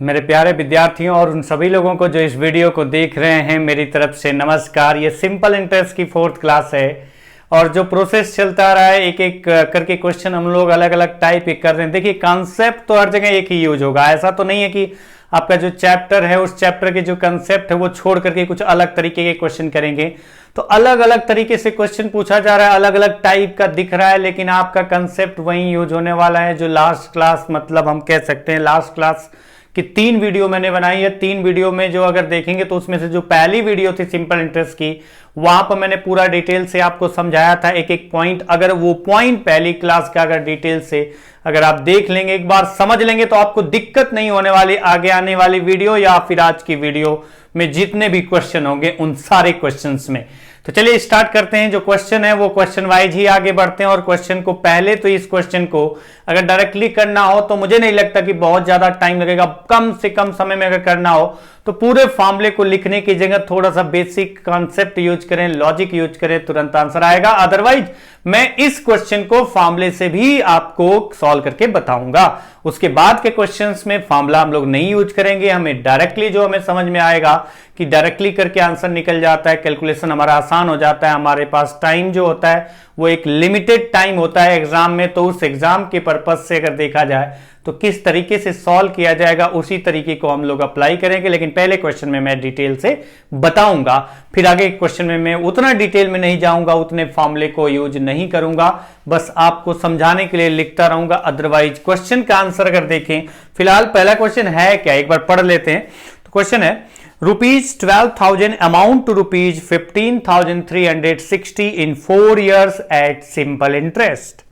मेरे प्यारे विद्यार्थियों और उन सभी लोगों को जो इस वीडियो को देख रहे हैं, मेरी तरफ से नमस्कार। ये सिंपल इंटरेस्ट की 4th क्लास है और जो प्रोसेस चलता रहा है, एक एक करके क्वेश्चन हम लोग अलग अलग टाइप कर रहे हैं। देखिए, कॉन्सेप्ट तो हर जगह एक ही यूज होगा। ऐसा तो नहीं है कि आपका जो चैप्टर है उस चैप्टर के जो कंसेप्ट है वो छोड़ करके कुछ अलग तरीके के क्वेश्चन करेंगे। तो अलग अलग तरीके से क्वेश्चन पूछा जा रहा है, अलग अलग टाइप का दिख रहा है, लेकिन आपका कंसेप्ट वही यूज होने वाला है जो लास्ट क्लास, मतलब हम कह सकते हैं लास्ट क्लास कि 3 वीडियो मैंने बनाई है। 3 वीडियो में जो अगर देखेंगे तो उसमें से जो पहली वीडियो थी सिंपल इंटरेस्ट की, वहां पर मैंने पूरा डिटेल से आपको समझाया था एक एक पॉइंट। अगर वो पॉइंट पहली क्लास का अगर डिटेल से अगर आप देख लेंगे, एक बार समझ लेंगे, तो आपको दिक्कत नहीं होने वाली आगे आने वाली वीडियो या फिर आज की वीडियो में जितने भी क्वेश्चन होंगे उन सारे क्वेश्चंस में। तो चलिए स्टार्ट करते हैं। जो क्वेश्चन है वो क्वेश्चन वाइज ही आगे बढ़ते हैं और क्वेश्चन को पहले तो इस क्वेश्चन को अगर डायरेक्टली करना हो तो मुझे नहीं लगता कि बहुत ज्यादा टाइम लगेगा। कम से कम समय में अगर करना हो तो पूरे फॉर्मूले को लिखने की जगह थोड़ा सा बेसिक कॉन्सेप्ट यूज करें, लॉजिक यूज करें, तुरंत आंसर आएगा। अदरवाइज मैं इस क्वेश्चन को फॉर्मूले से भी आपको सॉल्व करके बताऊंगा। उसके बाद के क्वेश्चंस में फॉर्मूला हम लोग नहीं यूज करेंगे। हमें डायरेक्टली जो हमें समझ में आएगा कि डायरेक्टली करके आंसर निकल जाता है, कैलकुलेशन हमारा आसान हो जाता है। हमारे पास टाइम जो होता है वो एक लिमिटेड टाइम होता है एग्जाम में, तो उस एग्जाम के पर्पज से अगर देखा जाए तो किस तरीके से सॉल्व किया जाएगा उसी तरीके को हम लोग अप्लाई करेंगे। लेकिन पहले क्वेश्चन में मैं डिटेल से बताऊंगा, फिर आगे क्वेश्चन में मैं उतना डिटेल में नहीं जाऊंगा, उतने फॉर्मूले को यूज नहीं करूंगा, बस आपको समझाने के लिए लिखता रहूंगा। अदरवाइज क्वेश्चन का आंसर अगर देखें, फिलहाल पहला क्वेश्चन है क्या, एक बार पढ़ लेते हैं। तो क्वेश्चन है ₹12,000 amount to ₹15,360 in 4 years at simple interest.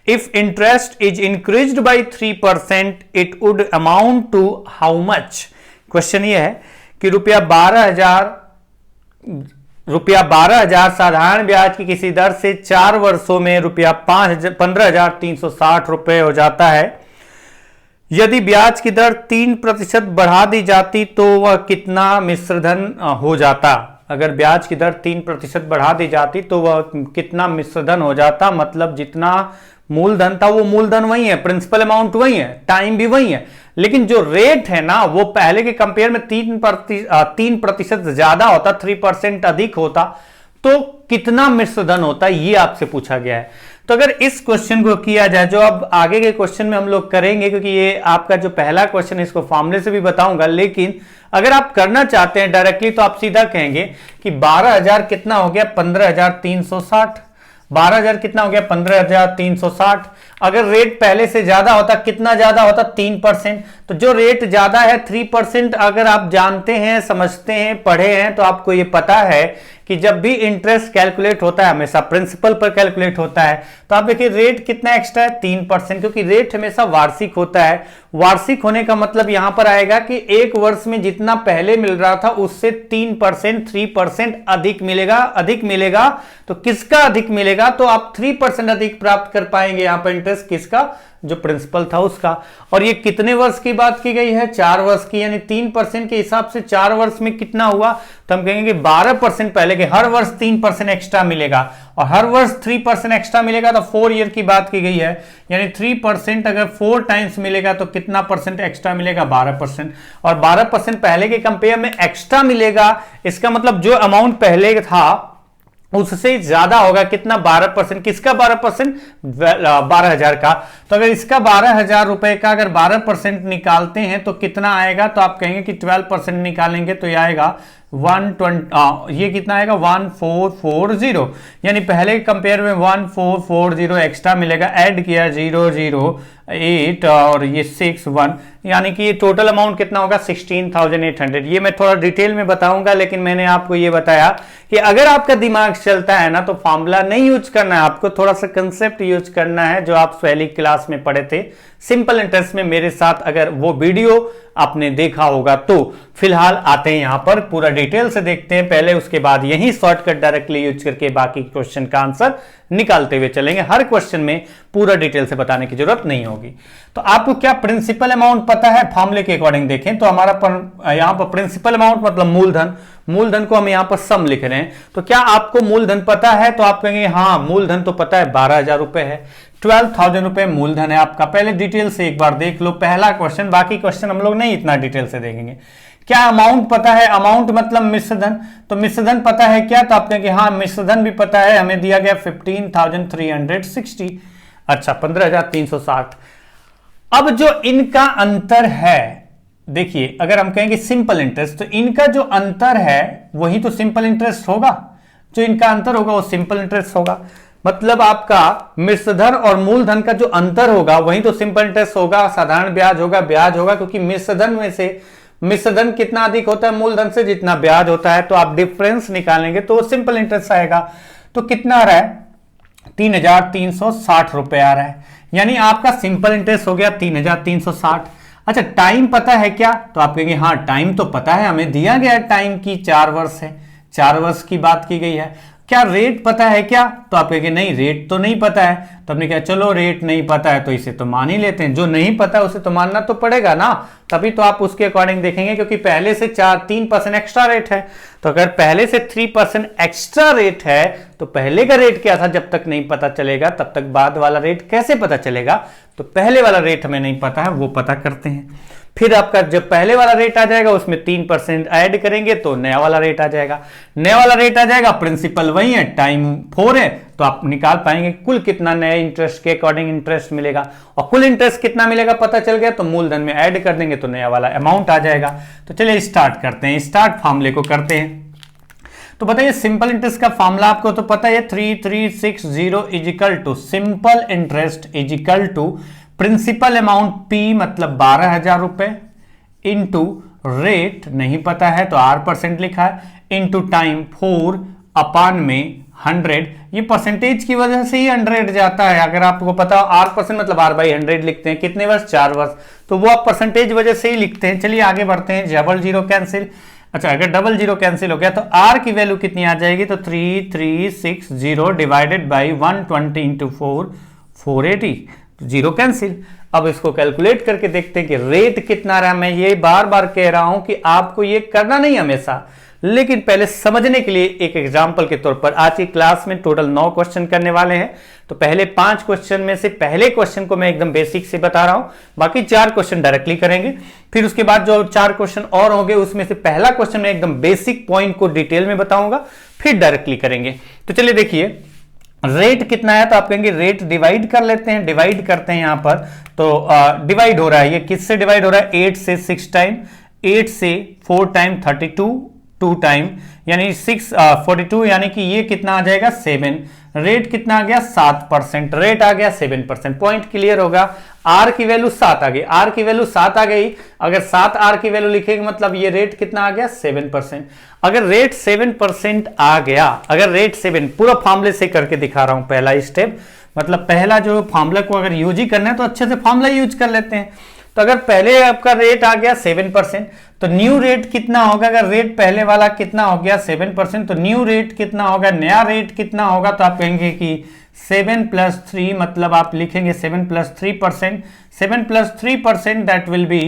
If interest is increased by 3%, it would amount to how much? Question ये है कि रुपया 12,000 साधारण ब्याज की किसी दर से 4 वर्षों में रुपया 15,360 रुपए हो जाता है। यदि ब्याज की दर 3% बढ़ा दी जाती तो वह कितना मिश्रधन हो जाता? अगर ब्याज की दर 3% बढ़ा दी जाती तो वह कितना मिश्रधन हो जाता? मतलब जितना मूलधन था वो मूलधन वही है, प्रिंसिपल अमाउंट वही है, टाइम भी वही है, लेकिन जो रेट है ना वो पहले के कंपेयर में 3% ज्यादा होता, 3% अधिक होता, तो कितना मिश्रधन होता, ये आपसे पूछा गया है। तो अगर इस क्वेश्चन को किया जाए, जो अब आगे के क्वेश्चन में हम लोग करेंगे, क्योंकि ये आपका जो पहला क्वेश्चन है इसको फॉर्मूले से भी बताऊंगा, लेकिन अगर आप करना चाहते हैं डायरेक्टली तो आप सीधा कहेंगे कि 12,000 कितना हो गया, 15,360। 12,000 कितना हो गया, 15,360। अगर रेट पहले से ज्यादा होता, कितना ज्यादा होता, 3%। तो जो रेट ज्यादा है 3%, अगर आप जानते हैं, समझते हैं, पढ़े हैं, तो आपको ये पता है कि जब भी इंटरेस्ट कैलकुलेट होता है हमेशा प्रिंसिपल पर कैलकुलेट होता है। तो आप देखिए रेट कितना एक्स्ट्रा है, 3%, क्योंकि रेट हमेशा वार्षिक होता है। वार्षिक होने का मतलब यहां पर आएगा कि एक वर्ष में जितना पहले मिल रहा था उससे 3% अधिक मिलेगा। तो किसका अधिक मिलेगा? तो आप 3% अधिक प्राप्त कर पाएंगे यहां पर इंटरेस्ट किसका, जो प्रिंसिपल था उसका। और ये कितने वर्ष की बात की गई है, 4 वर्ष की, यानी 3% के हिसाब से 4 वर्ष में कितना हुआ, तो हम कहेंगे 12% पहले के, हर वर्ष 3% एक्स्ट्रा मिलेगा और हर वर्ष 3% एक्स्ट्रा मिलेगा। तो 4 ईयर की बात की गई है, यानी 3% अगर 4 टाइम्स मिलेगा तो कितना परसेंट एक्स्ट्रा मिलेगा, 12%। और 12% पहले के कंपेयर में एक्स्ट्रा मिलेगा, इसका मतलब जो अमाउंट पहले था उससे ज्यादा होगा। कितना, 12%। किसका 12%? 12,000 का। तो अगर इसका 12,000 रुपए का अगर 12% निकालते हैं तो कितना आएगा? तो आप कहेंगे कि 12% निकालेंगे तो ये आएगा 120, ये कितना आएगा, 1440, यानी पहले कंपेयर में 1440 एक्स्ट्रा मिलेगा। ऐड किया 008 और ये 61, यानी कि ये टोटल अमाउंट कितना होगा, 16,800। ये मैं थोड़ा डिटेल में बताऊंगा, लेकिन मैंने आपको ये बताया कि अगर आपका दिमाग चलता है ना तो फॉर्मूला नहीं यूज करना है, आपको थोड़ा सा कंसेप्ट यूज करना है जो आप पहली क्लास में पढ़े थे सिंपल इंटरेस्ट में मेरे साथ। अगर वो वीडियो आपने देखा होगा तो फिलहाल आते हैं यहां पर, पूरा डिटेल से देखते हैं पहले, उसके बाद यही शॉर्टकट डायरेक्टली यूज करके बाकी क्वेश्चन का आंसर निकालते हुए चलेंगे। हर क्वेश्चन में पूरा डिटेल से बताने की जरूरत नहीं होगी। तो आपको क्या प्रिंसिपल अमाउंट पता है? फॉर्मूले के अकॉर्डिंग देखें तो हमारा यहां पर प्रिंसिपल अमाउंट मतलब मूलधन को हम यहां पर सम लिख रहे हैं। तो क्या आपको मूलधन पता है? तो आप कहेंगे हाँ मूलधन तो पता है, 12,000 रुपए है। 12,000 रुपए मूलधन है आपका। पहले डिटेल से एक बार देख लो पहला क्वेश्चन, बाकी क्वेश्चन हम लोग नहीं इतना डिटेल से देखेंगे। क्या अमाउंट पता है? अमाउंट मतलब मिश्रधन, तो मिश्रधन पता है क्या? तो आप कहेंगे हाँ मिश्रधन भी पता है, हमें दिया गया 15,360। अच्छा 15,360। अब जो इनका अंतर है, देखिए अगर हम कहेंगे सिंपल इंटरेस्ट, तो इनका जो अंतर है वही तो सिंपल इंटरेस्ट होगा। जो इनका अंतर होगा वो सिंपल इंटरेस्ट होगा। मतलब आपका मिश्रधन और मूलधन का जो अंतर होगा वही तो सिंपल इंटरेस्ट होगा, साधारण ब्याज होगा, ब्याज होगा, क्योंकि मिश्रधन में से मिश्रधन कितना अधिक होता है मूलधन से, जितना ब्याज होता है। तो आप डिफरेंस निकालेंगे तो सिंपल इंटरेस्ट आएगा। तो कितना आ रहा है? 3,360 रुपए आ रहा है, यानी आपका सिंपल इंटरेस्ट हो गया 3,360। अच्छा टाइम पता है क्या? तो आप कहेंगे हाँ टाइम तो पता है, हमें दिया गया है टाइम की 4 वर्ष है, 4 वर्ष की बात की गई है। क्या रेट पता है क्या? तो आप कहेंगे नहीं रेट तो नहीं पता है। तो आपने कहा चलो रेट नहीं पता है तो इसे तो मान ही लेते हैं, जो नहीं पता है उसे तो मानना तो पड़ेगा ना, तभी तो आप उसके अकॉर्डिंग देखेंगे, क्योंकि पहले से 3% एक्स्ट्रा रेट है। तो अगर पहले से 3% एक्स्ट्रा रेट है तो पहले का रेट क्या था जब तक नहीं पता चलेगा तब तक बाद वाला रेट कैसे पता चलेगा? तो पहले वाला रेट हमें नहीं पता है, वो पता करते हैं। फिर आपका जब पहले वाला रेट आ जाएगा उसमें 3% ऐड करेंगे तो नया वाला रेट आ जाएगा। नया वाला रेट आ जाएगा, प्रिंसिपल वही है, टाइम 4 है, तो आप निकाल पाएंगे कुल कितना नए इंटरेस्ट के अकॉर्डिंग इंटरेस्ट मिलेगा। और कुल इंटरेस्ट कितना मिलेगा पता चल गया तो मूलधन में ऐड कर देंगे तो नया वाला अमाउंट आ जाएगा। तो चलिए स्टार्ट करते हैं, स्टार्ट फॉर्मूले को करते हैं। तो बताइए सिंपल इंटरेस्ट का फॉर्मूला आपको तो पता है 3360 is equal to simple interest is equal to principal amount P मतलब 12,000 रुपए इंटू रेट नहीं पता है तो R% लिखा है इंटू टाइम 4 अपान में 100। ये परसेंटेज की वजह से ही 100 जाता है। अगर आपको पता हो R% मतलब R/100 लिखते हैं, कितने वर्ष? 4 वर्ष, तो वो आप परसेंटेज वजह से ही लिखते हैं। चलिए आगे बढ़ते हैं। Double zero cancel. अच्छा अगर डबल जीरो कैंसिल हो गया तो R की वैल्यू कितनी आ जाएगी? तो 3360 divided by 120 into 4 480, zero cancel. अब इसको कैलकुलेट करके देखते हैं कि रेट कितना रहा। मैं ये बार बार कह रहा हूं कि आपको ये करना नहीं हमेशा, लेकिन पहले समझने के लिए एक एग्जांपल के तौर पर आज की क्लास में टोटल 9 क्वेश्चन करने वाले हैं। तो पहले 5 क्वेश्चन में से पहले क्वेश्चन को मैं एकदम बेसिक से बता रहा हूं, बाकी 4 क्वेश्चन डायरेक्टली करेंगे। फिर उसके बाद जो 4 क्वेश्चन और होंगे उसमें से पहला क्वेश्चन में एकदम बेसिक पॉइंट को डिटेल में बताऊंगा, फिर डायरेक्टली करेंगे। तो चलिए देखिए रेट कितना है, तो आप कहेंगे रेट डिवाइड कर लेते हैं। डिवाइड करते हैं यहां पर, तो डिवाइड हो रहा है, ये किससे डिवाइड हो रहा है? 8 से 6 टाइम, 8 से 4 टाइम 32 2 टाइम, यानी 6 42, यानी कि ये कितना आ जाएगा 7। रेट कितना आ गया? 7%। रेट आ गया 7%। पॉइंट क्लियर होगा। आर की वैल्यू 7 आ गई, आर की वैल्यू 7 आ गई। अगर 7 आर की वैल्यू लिखेंगे मतलब ये रेट कितना आ गया? 7%। अगर रेट 7% आ गया, अगर रेट 7, पूरा फॉर्मूले से करके दिखा रहा हूं पहला स्टेप, मतलब पहला जो फॉर्मूला को अगर यूज ही करना है तो अच्छे से फॉर्मूला यूज कर लेते हैं। तो अगर पहले आपका रेट आ गया 7%, तो न्यू रेट कितना होगा? अगर रेट पहले वाला कितना हो गया 7%, तो न्यू रेट कितना होगा? नया रेट कितना होगा? तो आप कहेंगे कि 7 + 3, मतलब आप लिखेंगे 7 + 3%, 7 + 3% दैट विल बी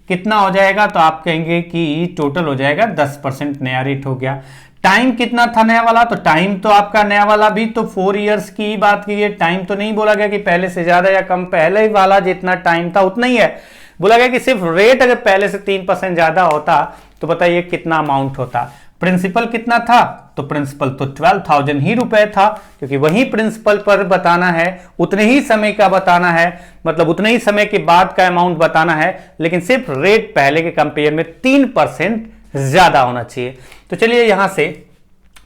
कितना हो जाएगा? तो आप कहेंगे कि टोटल हो जाएगा 10% नया रेट हो गया। टाइम कितना था नया वाला? तो टाइम तो आपका नया वाला भी तो 4 इयर्स की बात की है। टाइम तो नहीं बोला गया कि पहले से ज्यादा या कम, पहले वाला जितना टाइम था उतना ही है। बोला गया कि सिर्फ रेट अगर पहले से 3% ज्यादा होता तो बताइए कितना अमाउंट होता। प्रिंसिपल कितना था? तो प्रिंसिपल तो 12,000 ही रुपए था, क्योंकि वही प्रिंसिपल पर बताना है, उतने ही समय का बताना है, मतलब उतने ही समय के बाद का अमाउंट बताना है, लेकिन सिर्फ रेट पहले के कंपेयर में 3% ज्यादा होना चाहिए। तो चलिए यहां से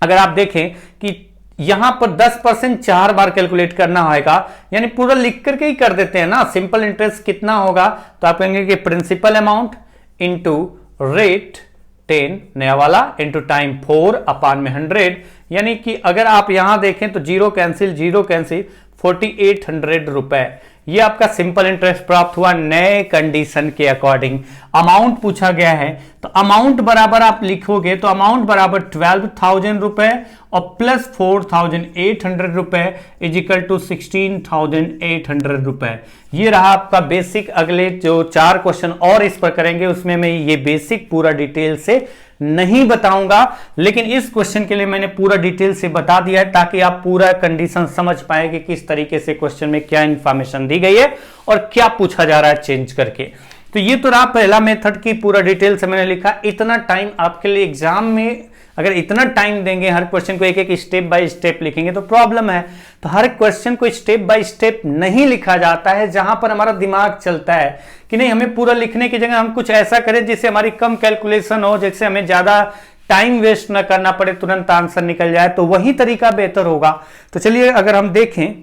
अगर आप देखें कि यहां पर 10% 4 बार कैलकुलेट करना होगा, यानी पूरा लिख करके ही कर देते हैं ना। सिंपल इंटरेस्ट कितना होगा? तो आप कहेंगे कि प्रिंसिपल अमाउंट इंटू रेट 10 नया वाला इंटू टाइम 4 अपान में 100, यानी कि अगर आप यहां देखें तो जीरो कैंसिल 4800 रुपए, ये आपका सिंपल इंटरेस्ट प्राप्त हुआ नए कंडीशन के अकॉर्डिंग। अमाउंट पूछा गया है तो अमाउंट बराबर आप लिखोगे तो अमाउंट बराबर 12,000 रुपए और प्लस 4,800 रुपए इज इक्वल टू 16,800 रुपए। ये रहा आपका बेसिक। अगले जो 4 क्वेश्चन और इस पर करेंगे उसमें मैं ये बेसिक पूरा डिटेल से नहीं बताऊंगा, लेकिन इस क्वेश्चन के लिए मैंने पूरा डिटेल से बता दिया है ताकि आप पूरा कंडीशन समझ पाए कि किस तरीके से क्वेश्चन में क्या इंफॉर्मेशन दी गई है और क्या पूछा जा रहा है चेंज करके। तो ये तो रहा पहला मेथड की पूरा डिटेल से मैंने लिखा। इतना टाइम आपके लिए एग्जाम में, अगर इतना टाइम देंगे हर क्वेश्चन को एक एक स्टेप बाय स्टेप लिखेंगे तो प्रॉब्लम है। तो हर क्वेश्चन को स्टेप बाय स्टेप नहीं लिखा जाता है, जहां पर हमारा दिमाग चलता है कि नहीं हमें पूरा लिखने की जगह हम कुछ ऐसा करें जिससे हमारी कम कैलकुलेशन हो, जिससे हमें ज्यादा टाइम वेस्ट ना करना पड़े, तुरंत आंसर निकल जाए, तो वही तरीका बेहतर होगा। तो चलिए अगर हम देखें,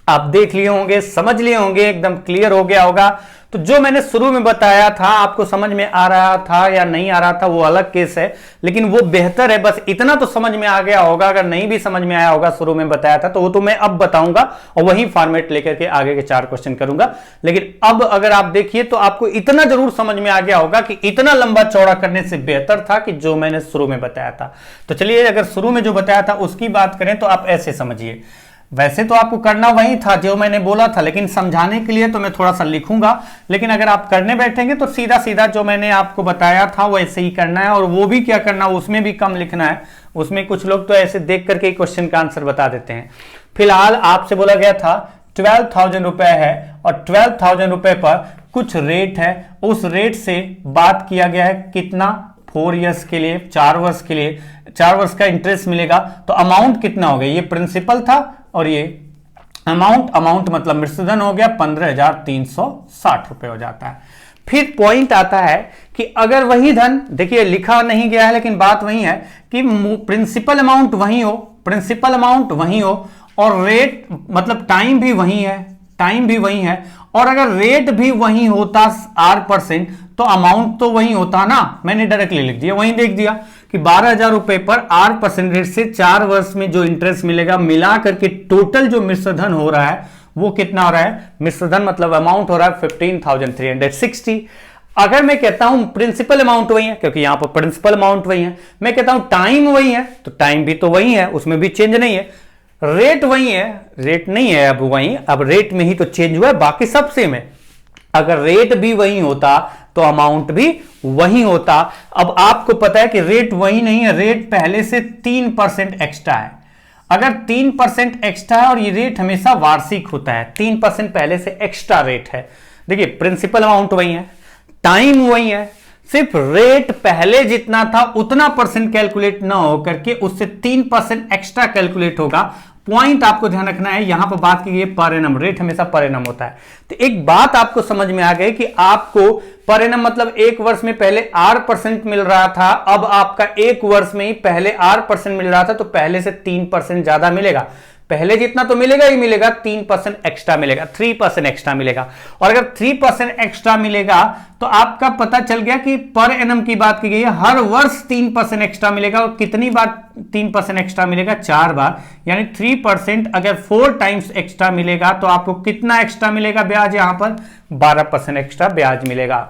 आप देख लिए होंगे, समझ लिए होंगे, एकदम क्लियर हो गया होगा। तो जो मैंने शुरू में बताया था आपको समझ में आ रहा था या नहीं आ रहा था वो अलग केस है, लेकिन वो बेहतर है। बस इतना तो समझ में आ गया होगा। अगर नहीं भी समझ में आया होगा शुरू में बताया था तो वो तो मैं अब बताऊंगा और वही फॉर्मेट लेकर के आगे के 4 क्वेश्चन करूंगा। लेकिन अब अगर आप देखिए तो आपको इतना जरूर समझ में आ गया होगा कि इतना लंबा चौड़ा करने से बेहतर था कि जो मैंने शुरू में बताया था। तो चलिए अगर शुरू में जो बताया था उसकी बात करें तो आप ऐसे समझिए। वैसे तो आपको करना वही था जो मैंने बोला था, लेकिन समझाने के लिए तो मैं थोड़ा सा लिखूंगा। लेकिन अगर आप करने बैठेंगे तो सीधा सीधा जो मैंने आपको बताया था वैसे ही करना है। और वो भी क्या करना, उसमें भी कम लिखना है। उसमें कुछ लोग तो ऐसे देख करके क्वेश्चन का आंसर बता देते हैं। फिलहाल आपसे बोला गया था 12,000 रुपए है और 12,000 रुपए पर कुछ रेट है, उस रेट से बात किया गया है कितना, 4 ईयर्स के लिए, 4 वर्ष के लिए, 4 वर्ष का इंटरेस्ट मिलेगा। तो अमाउंट कितना हो गया, ये प्रिंसिपल था और ये अमाउंट मतलब मृतधन हो गया 15,360 रुपए हो जाता है। फिर पॉइंट आता है कि अगर वही धन, देखिए लिखा नहीं गया है लेकिन बात वही है कि प्रिंसिपल अमाउंट वही हो, प्रिंसिपल अमाउंट वही हो और रेट मतलब टाइम भी वही है, टाइम भी वही है, और अगर रेट भी वही होता R% तो अमाउंट तो वही होता ना। मैंने डायरेक्टली लिख दिया, वही देख दिया कि 12,000 रुपए पर R% रेट से 4 वर्ष में जो इंटरेस्ट मिलेगा मिला करके टोटल जो मिश्रधन हो रहा है वो कितना हो रहा है, मिश्रधन मतलब अमाउंट हो रहा है 15,360। अगर मैं कहता हूं प्रिंसिपल अमाउंट वही है, क्योंकि यहां पर प्रिंसिपल अमाउंट वही है, मैं कहता हूं टाइम वही है तो टाइम भी तो वही है, उसमें भी चेंज नहीं है। रेट वही है, रेट नहीं है अब वही, अब रेट में ही तो चेंज हुआ है, बाकी सब सेम है। अगर रेट भी वही होता तो अमाउंट भी वही होता। अब आपको पता है कि रेट वही नहीं है, रेट पहले से 3% एक्स्ट्रा है। अगर 3% एक्स्ट्रा है और ये रेट हमेशा वार्षिक होता है, 3% पहले से एक्स्ट्रा रेट है। देखिए प्रिंसिपल अमाउंट वही है, टाइम वही है, सिर्फ रेट पहले जितना था उतना परसेंट कैलकुलेट ना हो करके उससे 3% एक्स्ट्रा कैलकुलेट होगा। पॉइंट आपको ध्यान रखना है, यहां पर बात की गई पर एनम, रेट हमेशा पर एनम होता है। तो एक बात आपको समझ में आ गई कि आपको पर एनम मतलब 1 वर्ष में पहले R% मिल रहा था, अब आपका 1 वर्ष में ही पहले R% मिल रहा था तो पहले से 3% ज्यादा मिलेगा। पहले जितना तो मिलेगा ही मिलेगा, 3% एक्स्ट्रा मिलेगा, 3% एक्स्ट्रा मिलेगा। और अगर 3% एक्स्ट्रा मिलेगा तो आपका पता चल गया कि पर एनम की बात की गई है, हर वर्ष 3% एक्स्ट्रा मिलेगा। और कितनी बार 3% एक्स्ट्रा मिलेगा, 4 बार, यानी 3% अगर 4 टाइम्स एक्स्ट्रा मिलेगा तो आपको कितना एक्स्ट्रा मिलेगा ब्याज, यहां पर 12% एक्स्ट्रा ब्याज मिलेगा।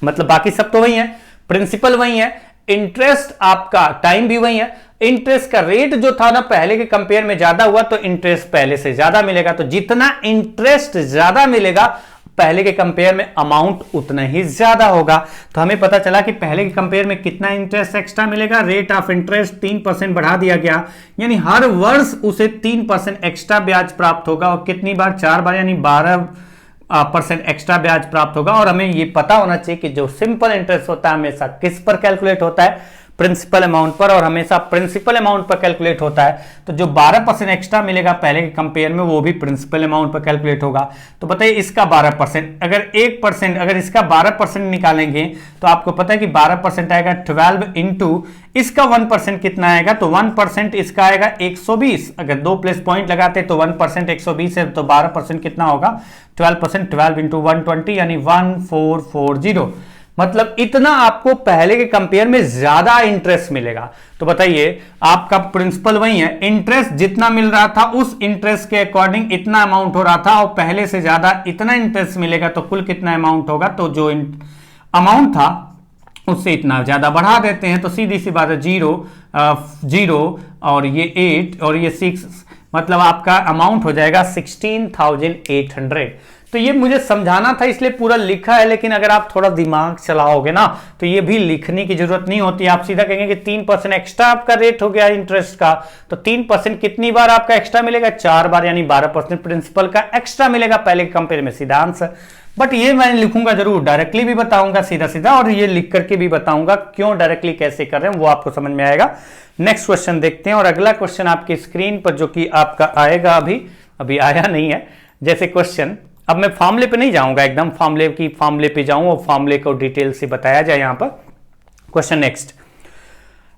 मतलब बाकी सब तो वही है, प्रिंसिपल वही है, इंटरेस्ट आपका टाइम भी वही है, इंटरेस्ट का रेट जो था ना पहले के कंपेयर में ज्यादा हुआ तो इंटरेस्ट पहले से ज्यादा मिलेगा। तो जितना इंटरेस्ट ज्यादा मिलेगा पहले के कंपेयर में अमाउंट उतना ही ज्यादा होगा। तो हमें पता चला कि पहले के कंपेयर में कितना इंटरेस्ट एक्स्ट्रा मिलेगा, रेट ऑफ इंटरेस्ट 3% बढ़ा दिया गया, यानी हर वर्ष उसे 3% एक्स्ट्रा ब्याज प्राप्त होगा। और कितनी बार, 4 बार, यानी 12% एक्स्ट्रा ब्याज प्राप्त होगा। और हमें यह पता होना चाहिए कि जो सिंपल इंटरेस्ट होता है हमेशा किस पर कैलकुलेट होता है, प्रिंसिपल अमाउंट पर, और हमेशा प्रिंसिपल अमाउंट पर कैलकुलेट होता है। तो जो 12% एक्स्ट्रा मिलेगा पहले के कंपेयर में वो भी प्रिंसिपल अमाउंट पर कैलकुलेट होगा। तो बताइए इसका 12%, अगर 1%, अगर इसका 12% निकालेंगे तो आपको पता है कि 12% आएगा 12 इंटू इसका 1% कितना आएगा, तो 1% इसका आएगा 120। अगर 2 प्लस पॉइंट लगाते तो 1% 120 है, तो 12% कितना होगा, 12%, 12 इंटू 120 यानी 1440। मतलब इतना आपको पहले के कंपेयर में ज्यादा इंटरेस्ट मिलेगा। तो बताइए, आपका प्रिंसिपल वही है, इंटरेस्ट जितना मिल रहा था उस इंटरेस्ट के अकॉर्डिंग इतना अमाउंट हो रहा था और पहले से ज्यादा इतना इंटरेस्ट मिलेगा तो कुल कितना अमाउंट होगा, तो जो अमाउंट था उससे इतना ज्यादा बढ़ा देते हैं। तो सीधी सी बात है, 0 और ये 8 और ये 6, मतलब आपका अमाउंट हो जाएगा 16,800। तो ये मुझे समझाना था इसलिए पूरा लिखा है, लेकिन अगर आप थोड़ा दिमाग चलाओगे ना तो ये भी लिखने की जरूरत नहीं होती। आप सीधा कहेंगे कि 3% एक्स्ट्रा आपका रेट हो गया इंटरेस्ट का, तो 3% कितनी बार आपका एक्स्ट्रा मिलेगा, 4 बार, यानी 12% प्रिंसिपल का एक्स्ट्रा मिलेगा पहले के कंपेयर में, सीधा आंसर। बट ये मैं लिखूंगा जरूर, डायरेक्टली भी बताऊंगा सीधा सीधा, और ये लिख करके भी बताऊंगा क्यों डायरेक्टली कैसे कर रहे हैं, वो आपको समझ में आएगा। नेक्स्ट क्वेश्चन देखते हैं, और अगला क्वेश्चन आपकी स्क्रीन पर जो कि आपका आएगा, अभी आया नहीं है। जैसे क्वेश्चन, अब मैं फॉर्मूले पे नहीं जाऊंगा, एकदम फॉर्मूले पे जाऊं और फॉर्मूले को डिटेल से बताया जाए यहां पर। Question next,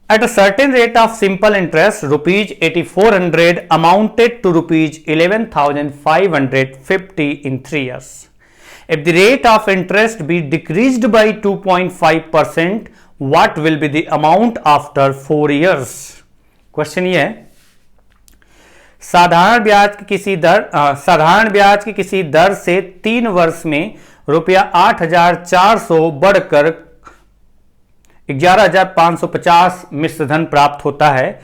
at a certain rate of simple interest rupees 8400 amounted to rupees 11,550 in 3 years. If the rate of interest be decreased by 2.5%, what will be the amount after 4 years? Question ये है, साधारण ब्याज की किसी दर से 3 वर्ष में रुपया 8,400 बढ़कर 11,550 मिश्र धन प्राप्त होता है।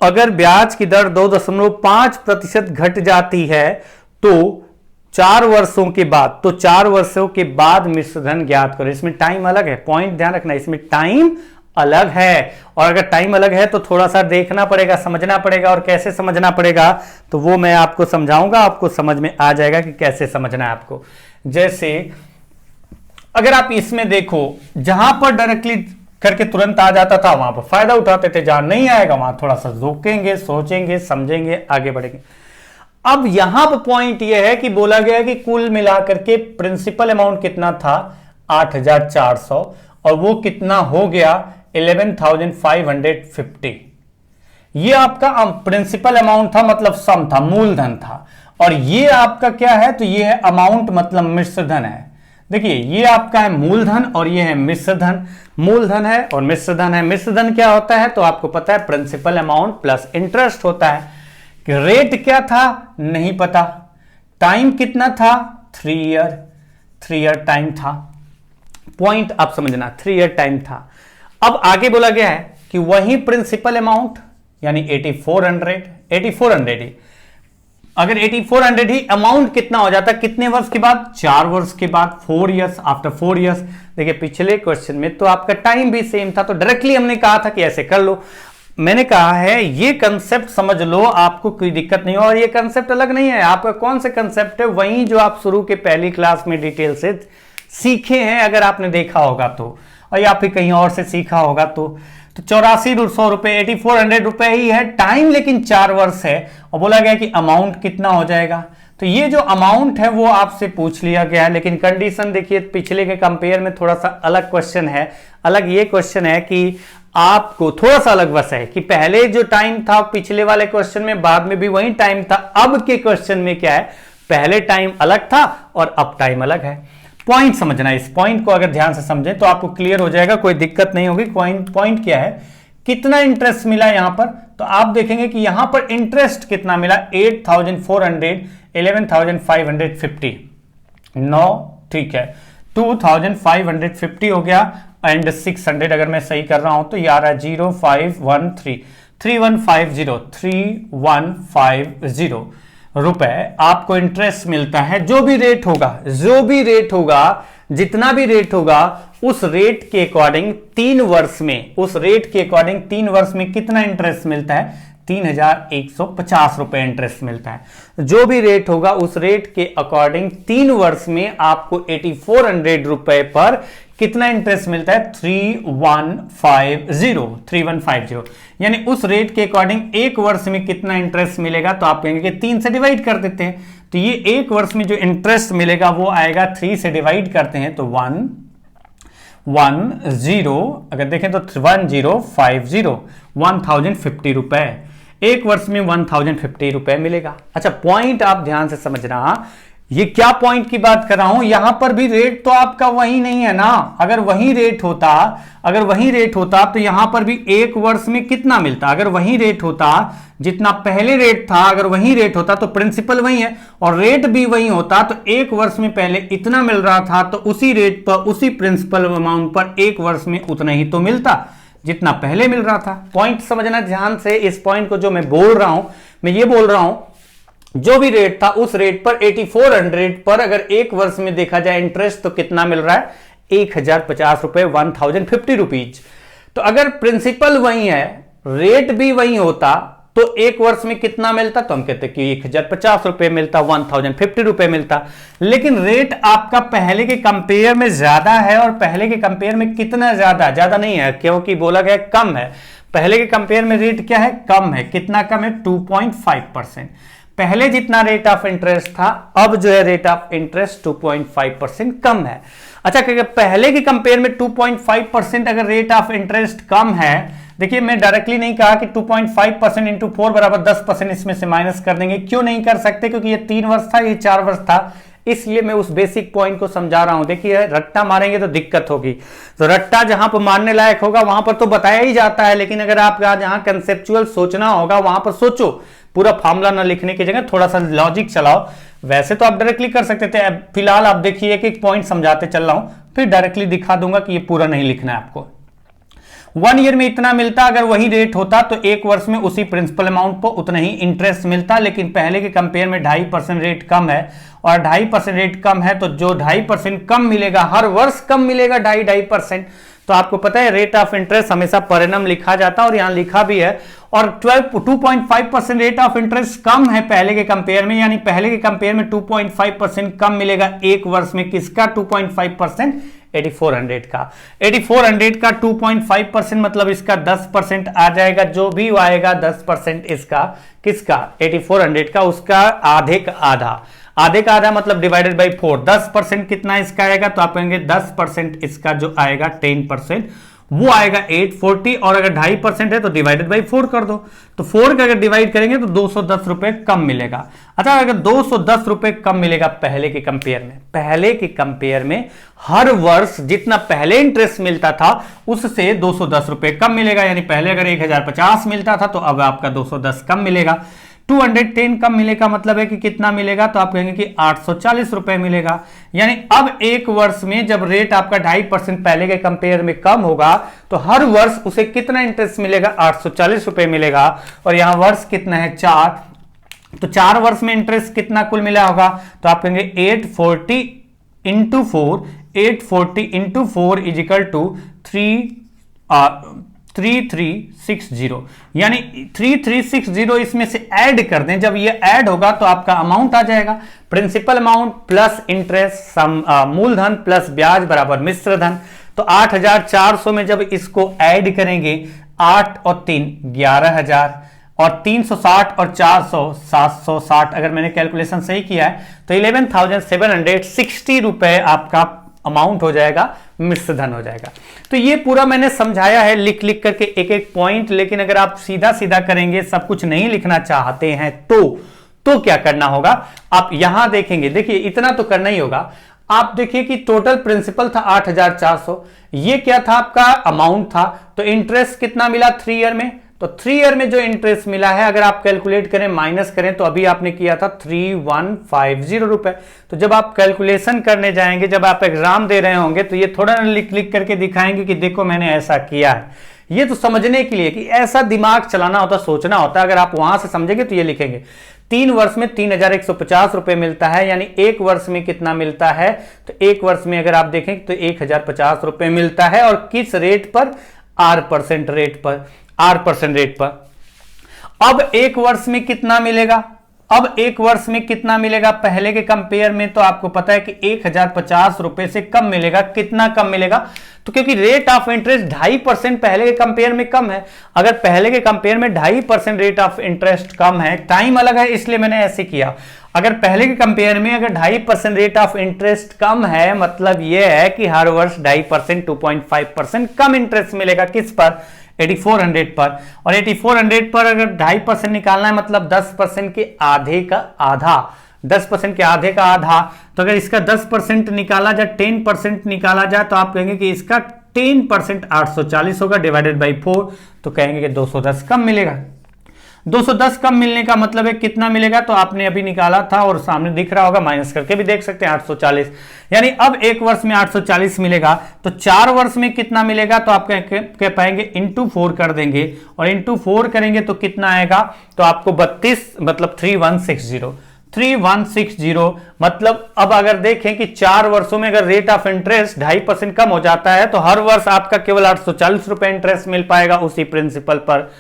अगर ब्याज की दर 2.5% घट जाती है तो 4 वर्षों के बाद मिश्र धन ज्ञात करो। इसमें टाइम अलग है, पॉइंट ध्यान रखना, इसमें टाइम अलग है, और अगर टाइम अलग है तो थोड़ा सा देखना पड़ेगा, समझना पड़ेगा, और कैसे समझना पड़ेगा तो वो मैं आपको समझाऊंगा, आपको समझ में आ जाएगा कि कैसे समझना है आपको। जैसे अगर आप इसमें देखो, जहां पर डायरेक्टली करके तुरंत आ जाता था वहां पर फायदा उठाते थे, जहां नहीं आएगा वहां थोड़ा सा रोकेंगे, सोचेंगे, समझेंगे, आगे बढ़ेंगे। अब यहां पर पॉइंट यह है कि बोला गया कि कुल मिलाकर के प्रिंसिपल अमाउंट कितना था, 8,400, और वो कितना हो गया 11,550। ये आपका प्रिंसिपल अमाउंट था, मतलब सम था, मूलधन था, और ये आपका क्या है, तो ये है अमाउंट, मतलब मिश्र धन है। देखिए, ये आपका है मूलधन और ये है मिश्र धन। मूलधन है और मिश्र धन है। मिश्र धन क्या होता है तो आपको पता है, प्रिंसिपल अमाउंट प्लस इंटरेस्ट होता है। कि रेट क्या था नहीं पता, टाइम कितना था 3 ईयर टाइम था। पॉइंट आप समझना, 3 ईयर टाइम था। अब आगे बोला गया है कि वही प्रिंसिपल अमाउंट यानी 8400 ही, अगर 8400 ही अमाउंट कितना हो जाता, कितने वर्ष के बाद, 4 वर्ष के बाद, 4 इयर्स, आफ्टर 4 इयर्स। देखिए पिछले क्वेश्चन में तो आपका टाइम भी सेम था, तो डायरेक्टली हमने कहा था कि ऐसे कर लो। मैंने कहा है ये कंसेप्ट समझ लो, आपको कोई दिक्कत नहीं हो, और ये कंसेप्ट अलग नहीं है। आपका कौन से कंसेप्ट है, वही जो आप शुरू के पहली क्लास में डिटेल से सीखे हैं, अगर आपने देखा होगा तो, और या फिर कहीं और से सीखा होगा तो 8400 रुपए, 8400 रुपए ही है, टाइम लेकिन 4 वर्ष है, और बोला गया कि अमाउंट कितना हो जाएगा। तो ये जो अमाउंट है वो आपसे पूछ लिया गया है, लेकिन कंडीशन देखिए पिछले के कंपेयर में थोड़ा सा अलग क्वेश्चन है। अलग ये क्वेश्चन है कि आपको थोड़ा सा अलग बस है कि पहले जो टाइम था पिछले वाले क्वेश्चन में, बाद में भी वही टाइम था। अब के क्वेश्चन में क्या है, पहले टाइम अलग था और अब टाइम अलग है। पॉइंट समझना, इस पॉइंट को अगर ध्यान से समझें तो आपको क्लियर हो जाएगा, कोई दिक्कत नहीं होगी। पॉइंट क्या है, कितना इंटरेस्ट मिला यहां पर, तो आप देखेंगे कि यहां पर इंटरेस्ट कितना मिला, 8,400, 11,550, 9, ठीक है, 2,550 हो गया, एंड 600 अगर मैं सही कर रहा हूं तो ये आ रहा है 3150 रुपए आपको इंटरेस्ट मिलता है। जो भी रेट होगा, जितना भी रेट होगा, उस रेट के अकॉर्डिंग 3 वर्ष में कितना इंटरेस्ट मिलता है, 3,150 रुपए इंटरेस्ट मिलता है। जो भी रेट होगा उस रेट के अकॉर्डिंग 3 वर्ष में आपको 8400 रुपए पर कितना इंटरेस्ट मिलता है, 3150, यानी उस रेट के अकॉर्डिंग 1 वर्ष में कितना इंटरेस्ट मिलेगा, तो आप कहेंगे कि 3 से डिवाइड कर देते हैं, तो ये 1 वर्ष में जो इंटरेस्ट मिलेगा वो आएगा 3 से डिवाइड करते हैं तो 110, अगर देखें तो 1050 रुपए, 1 वर्ष में 1050 रुपए मिलेगा। अच्छा, पॉइंट आप ध्यान से समझना, ये क्या पॉइंट की बात कर रहा हूं, यहां पर भी रेट तो आपका वही नहीं है ना। अगर वही रेट होता तो यहां पर भी एक वर्ष में कितना मिलता, अगर वही रेट होता जितना पहले रेट था, अगर वही रेट होता तो प्रिंसिपल वही है और रेट भी वही होता, तो एक वर्ष में पहले इतना मिल रहा था तो उसी रेट पर, उसी प्रिंसिपल अमाउंट पर एक वर्ष में उतना ही तो मिलता जितना पहले मिल रहा था। पॉइंट समझना ध्यान से, इस पॉइंट को जो मैं बोल रहा हूं, मैं ये बोल रहा हूं जो भी रेट था उस रेट पर 8400 पर अगर एक वर्ष में देखा जाए इंटरेस्ट तो कितना मिल रहा है, 1050 रुपए, 1050 रुपीज। तो अगर प्रिंसिपल वही है, रेट भी वही होता तो एक वर्ष में कितना मिलता, तो हम कहते कि 1050 रुपए मिलता, 1050 रुपए मिलता। लेकिन रेट आपका पहले के कंपेयर में ज्यादा है, और पहले के कंपेयर में कितना ज्यादा नहीं है, क्योंकि बोला गया कम है। पहले के कंपेयर में रेट क्या है, कम है। कितना कम है, 2.5%। पहले जितना रेट ऑफ इंटरेस्ट था, अब जो है रेट ऑफ इंटरेस्ट 2.5% कम है। अच्छा, क्योंकि पहले के कंपेयर में 2.5% अगर रेट ऑफ इंटरेस्ट कम है, देखिए मैं डायरेक्टली नहीं कहा कि 2.5% इंटू 4 बराबर 10% इसमें से माइनस कर देंगे, क्यों नहीं कर सकते, क्योंकि ये 3 वर्ष था, ये 4 वर्ष था, इसलिए मैं उस बेसिक पॉइंट को समझा रहा हूं। देखिए रट्टा मारेंगे तो दिक्कत होगी, तो रट्टा जहां पर मारने लायक होगा वहां पर तो बताया ही जाता है, लेकिन अगर आप जहां कंसेप्चुअल सोचना होगा वहां पर सोचो, पूरा फॉर्मूला ना लिखने की जगह थोड़ा सा लॉजिक चलाओ। वैसे तो आप डायरेक्टली कर सकते थे, फिलहाल आप देखिए एक पॉइंट समझाते चल रहा हूं, फिर डायरेक्टली दिखा दूंगा कि ये पूरा नहीं लिखना है आपको। 1 ईयर में इतना मिलता, अगर वही रेट होता तो एक वर्ष में उसी प्रिंसिपल अमाउंट पर उतना ही इंटरेस्ट मिलता, लेकिन पहले के कंपेयर में 2.5% रेट कम है, और 2.5% रेट कम है तो जो 2.5% कम मिलेगा, हर वर्ष कम मिलेगा 2.5%। तो आपको पता है रेट ऑफ इंटरेस्ट हमेशा पर एनम लिखा जाता है, और यहां लिखा भी है। और 2.5% रेट ऑफ इंटरेस्ट कम है पहले के कंपेयर में, यानी पहले के कंपेयर में 2.5% कम मिलेगा एक वर्ष में। किसका 2.5%, 8400 का। 8400 का 2.5% मतलब इसका 10% आ जाएगा, जो भी आएगा 10% इसका, किसका 8400 का, उसका आधे का आधा मतलब डिवाइडेड बाई 4। 10% कितना इसका आएगा, तो आप कहेंगे 10% इसका जो आएगा 10% वो आएगा 840, और अगर 2.5% है तो डिवाइडेड बाई 4 कर दो, तो 4 का अगर डिवाइड करेंगे तो 210 रुपए कम मिलेगा। अच्छा, अगर 210 रुपए कम मिलेगा पहले के कंपेयर में हर वर्ष जितना पहले इंटरेस्ट मिलता था उससे 210 रुपए कम मिलेगा, यानी पहले अगर 1050 मिलता था तो अब आपका 210 कम मिलेगा। 210 कम मिलेगा मतलब है कि कितना मिलेगा, तो आप कहेंगे कि 840 रुपए मिलेगा। यानी अब एक वर्ष में जब रेट आपका 2.5% पहले के कंपेयर में कम होगा तो हर वर्ष उसे कितना इंटरेस्ट मिलेगा, 840 रुपए मिलेगा। और यहां वर्ष कितना है, 4, तो 4 वर्ष में इंटरेस्ट कितना कुल मिला होगा, तो आप कहेंगे 840 इंटू 4 इज इक्वल टू 3360, यानी 3360 इसमें से ऐड कर दें। जब ये ऐड होगा तो आपका अमाउंट आ जाएगा, प्रिंसिपल अमाउंट प्लस इंटरेस्ट, मूलधन प्लस ब्याज बराबर मिश्र धन। तो 8400 में जब इसको ऐड करेंगे, 8 और 3 11000, और 360 और 400 760, अगर मैंने कैलकुलेशन सही किया है तो 11,760 रुपए आपका अमाउंट हो जाएगा, मिश्र धन हो जाएगा। तो ये पूरा मैंने समझाया है लिख करके एक एक पॉइंट, लेकिन अगर आप सीधा सीधा करेंगे, सब कुछ नहीं लिखना चाहते हैं तो क्या करना होगा, आप यहां देखेंगे। देखिए इतना तो करना ही होगा। आप देखिए कि टोटल प्रिंसिपल था 8400, ये क्या था आपका अमाउंट था, तो इंटरेस्ट कितना मिला 3 ईयर में, तो 3 ईयर में जो इंटरेस्ट मिला है अगर आप कैलकुलेट करें माइनस करें तो अभी आपने किया था 3150 रुपए। तो जब आप कैलकुलेशन करने जाएंगे, जब आप एग्जाम दे रहे होंगे तो ये थोड़ा लिख करके दिखाएंगे कि देखो मैंने ऐसा किया है। ये तो समझने के लिए कि ऐसा दिमाग चलाना होता, सोचना होता। अगर आप वहां से समझेंगे तो ये लिखेंगे 3 वर्ष में 3150 रुपए मिलता है, यानी एक वर्ष में कितना मिलता है, तो एक वर्ष में अगर आप देखें तो 1050 रुपए मिलता है। और किस रेट पर, R% रेट पर। अब एक वर्ष में कितना मिलेगा, पहले के कंपेयर में तो आपको पता है कि 1050 रुपए से कम मिलेगा। कितना कम मिलेगा, तो क्योंकि रेट ऑफ इंटरेस्ट 2.5% पहले के कंपेयर में कम है। अगर पहले के कंपेयर में 2.5% रेट ऑफ इंटरेस्ट कम है, टाइम अलग है इसलिए मैंने ऐसे किया। अगर पहले के कंपेयर में अगर 2.5% रेट ऑफ इंटरेस्ट कम है, मतलब यह है कि हर वर्ष 2.5% 2.5% कम इंटरेस्ट मिलेगा। किस पर, 8400 पर। और 8400 पर अगर 2.5% निकालना है मतलब 10% के आधे का आधा, 10% के आधे का आधा, तो अगर इसका 10% निकाला जाए, 10% निकाला जाए, तो आप कहेंगे कि इसका 10% 840 होगा डिवाइडेड बाई 4, तो कहेंगे कि 210 कम मिलेगा। 210 कम मिलने का मतलब है कितना मिलेगा, तो आपने अभी निकाला था और सामने दिख रहा होगा, माइनस करके भी देख सकते हैं 840, यानी अब एक वर्ष में 840 मिलेगा, तो 4 वर्ष में कितना मिलेगा, तो आप कह पाएंगे इंटू 4 कर देंगे, और इंटू 4 करेंगे तो कितना आएगा, तो आपको 32 मतलब 3160 मतलब अब अगर देखें कि 4 वर्षों में अगर रेट ऑफ इंटरेस्ट 2.5% कम हो जाता है, तो हर वर्ष आपका केवल 840 रुपए इंटरेस्ट मिल पाएगा उसी प्रिंसिपल पर।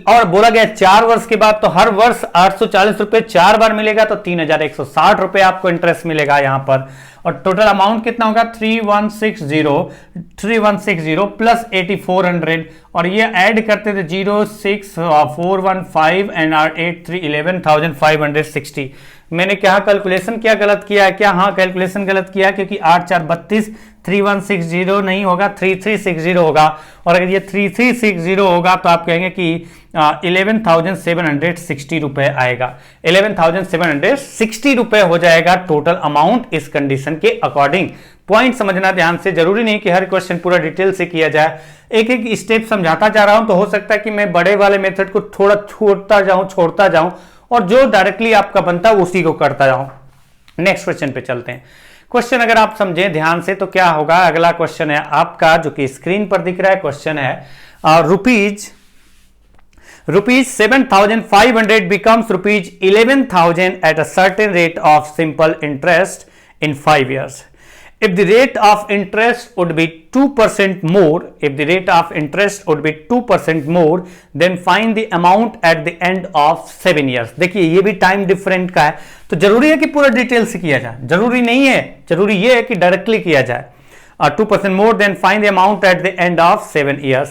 और बोला गया 4 वर्ष के बाद तो हर वर्ष 840 रुपए 4 बार मिलेगा, तो 3160 रुपए आपको इंटरेस्ट मिलेगा यहां पर। और टोटल अमाउंट कितना होगा 3160 प्लस 8400, और ये ऐड करते थे 06415 एंड 83 11,560। मैंने क्या कैलकुलेशन क्या गलत किया है क्या? हाँ, कैलकुलेशन गलत किया क्योंकि 8 4 32, 3160 नहीं होगा, 3360 होगा, और अगर ये 3360 होगा तो आप कहेंगे कि 11,760 रुपए आएगा। 11,760 रुपए हो जाएगा टोटल अमाउंट इस कंडीशन के अकॉर्डिंग। पॉइंट समझना ध्यान से, जरूरी नहीं कि हर क्वेश्चन पूरा डिटेल से किया जाए, एक एक स्टेप समझाता जा रहा हूं, तो हो सकता है कि मैं बड़े वाले मेथड को थोड़ा छोड़ता जाऊं और जो डायरेक्टली आपका बनता है उसी को करता जाऊं। नेक्स्ट क्वेश्चन पे चलते हैं। क्वेश्चन अगर आप समझें ध्यान से तो क्या होगा, अगला क्वेश्चन है आपका जो कि स्क्रीन पर दिख रहा है, क्वेश्चन है rupees 7,500 becomes rupees 11,000 at a certain rate of simple interest in 5 years. If the rate of interest would be 2% more, then find the amount at the end of 7 years. देखिए ये भी time different का है, तो जरूरी है कि पूरा डिटेल से किया जाए? जरूरी नहीं है, जरूरी ये है कि डायरेक्टली किया जाए। 2% more, then find the amount at the end of 7 years.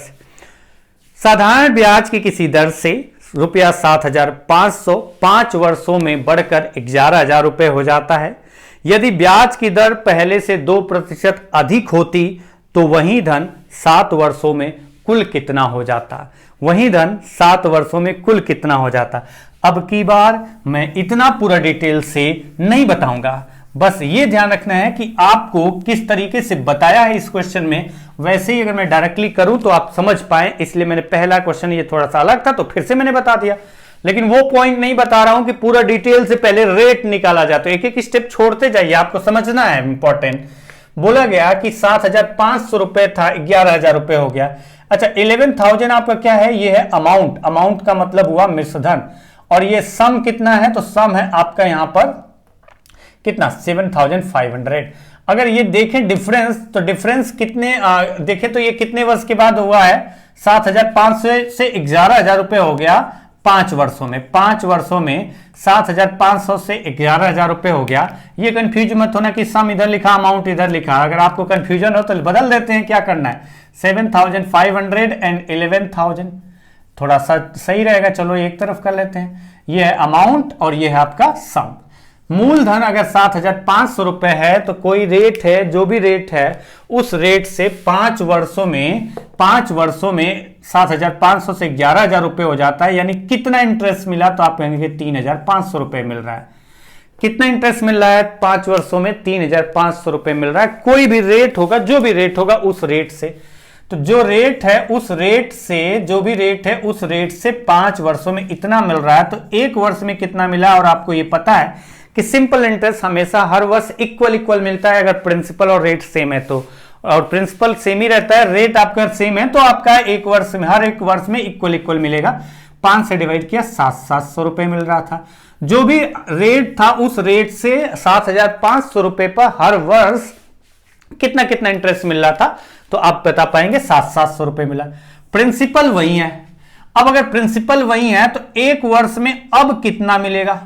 साधारण ब्याज की किसी दर से रुपया 7,500 5 वर्षों में बढ़कर 11,000 रुपए हो जाता है। यदि ब्याज की दर पहले से 2% अधिक होती तो वही धन 7 वर्षों में कुल कितना हो जाता? वही धन 7 वर्षों में कुल कितना हो जाता? अब की बार मैं इतना पूरा डिटेल से नहीं बताऊंगा, बस ये ध्यान रखना है कि आपको किस तरीके से बताया है इस क्वेश्चन में, वैसे ही अगर मैं डायरेक्टली करूं तो आप समझ पाए, इसलिए मैंने पहला क्वेश्चन ये थोड़ा सा अलग था तो फिर से मैंने बता दिया, लेकिन वो पॉइंट नहीं बता रहा हूं कि पूरा डिटेल से पहले रेट निकाला जाए, तो एक एक स्टेप छोड़ते जाइए, आपको समझना है इंपॉर्टेंट। बोला गया कि 7,500 रुपए था, 11,000 रुपए हो गया। अच्छा, 11,000 आपका क्या है? ये है अमाउंट, अमाउंट का मतलब हुआ मिश्रधन, और ये सम कितना है? तो सम है आपका यहां पर कितना 7,500। अगर ये देखें डिफरेंस, तो डिफरेंस कितने देखें तो ये कितने वर्ष के बाद हुआ है? 7,500 से 11,000 रुपए हो गया 5 वर्षों में। 5 वर्षों में 7,500 से 11,000 रुपए हो गया। ये कंफ्यूज मत होना कि सम इधर लिखा अमाउंट इधर लिखा, अगर आपको कंफ्यूजन हो तो बदल देते हैं। क्या करना है? 7,500 एंड 11,000 थोड़ा सा सही रहेगा, चलो एक तरफ कर लेते हैं। ये है अमाउंट और ये है आपका सम। मूलधन अगर 7,500 रुपए है तो कोई रेट है, जो भी रेट है उस रेट से 5 वर्षों में 7,500 से 11,000 रुपए हो जाता है। यानी कितना इंटरेस्ट मिला? तो आप कहेंगे 3,500 रुपए मिल रहा है। कितना इंटरेस्ट मिल रहा है 5 वर्षों में? 3,500 रुपए मिल रहा है। कोई भी रेट होगा, जो भी रेट होगा उस रेट से, तो जो रेट है उस रेट से, जो भी रेट है उस रेट से 5 वर्षों में इतना मिल रहा है, तो एक वर्ष में कितना मिला? और आपको ये पता है कि सिंपल इंटरेस्ट हमेशा हर वर्ष इक्वल मिलता है अगर प्रिंसिपल और रेट सेम है तो, और प्रिंसिपल सेम ही रहता है, रेट आपका सेम है तो आपका एक वर्ष में, हर एक वर्ष में इक्वल मिलेगा। 5 से डिवाइड किया 700 रुपए मिल रहा था। जो भी रेट था उस रेट से 7,500 रुपए पर हर वर्ष कितना इंटरेस्ट मिल रहा था, तो आप बता पाएंगे 700 रुपए मिला। प्रिंसिपल वही है। अब अगर प्रिंसिपल वही है तो एक वर्ष में अब कितना मिलेगा?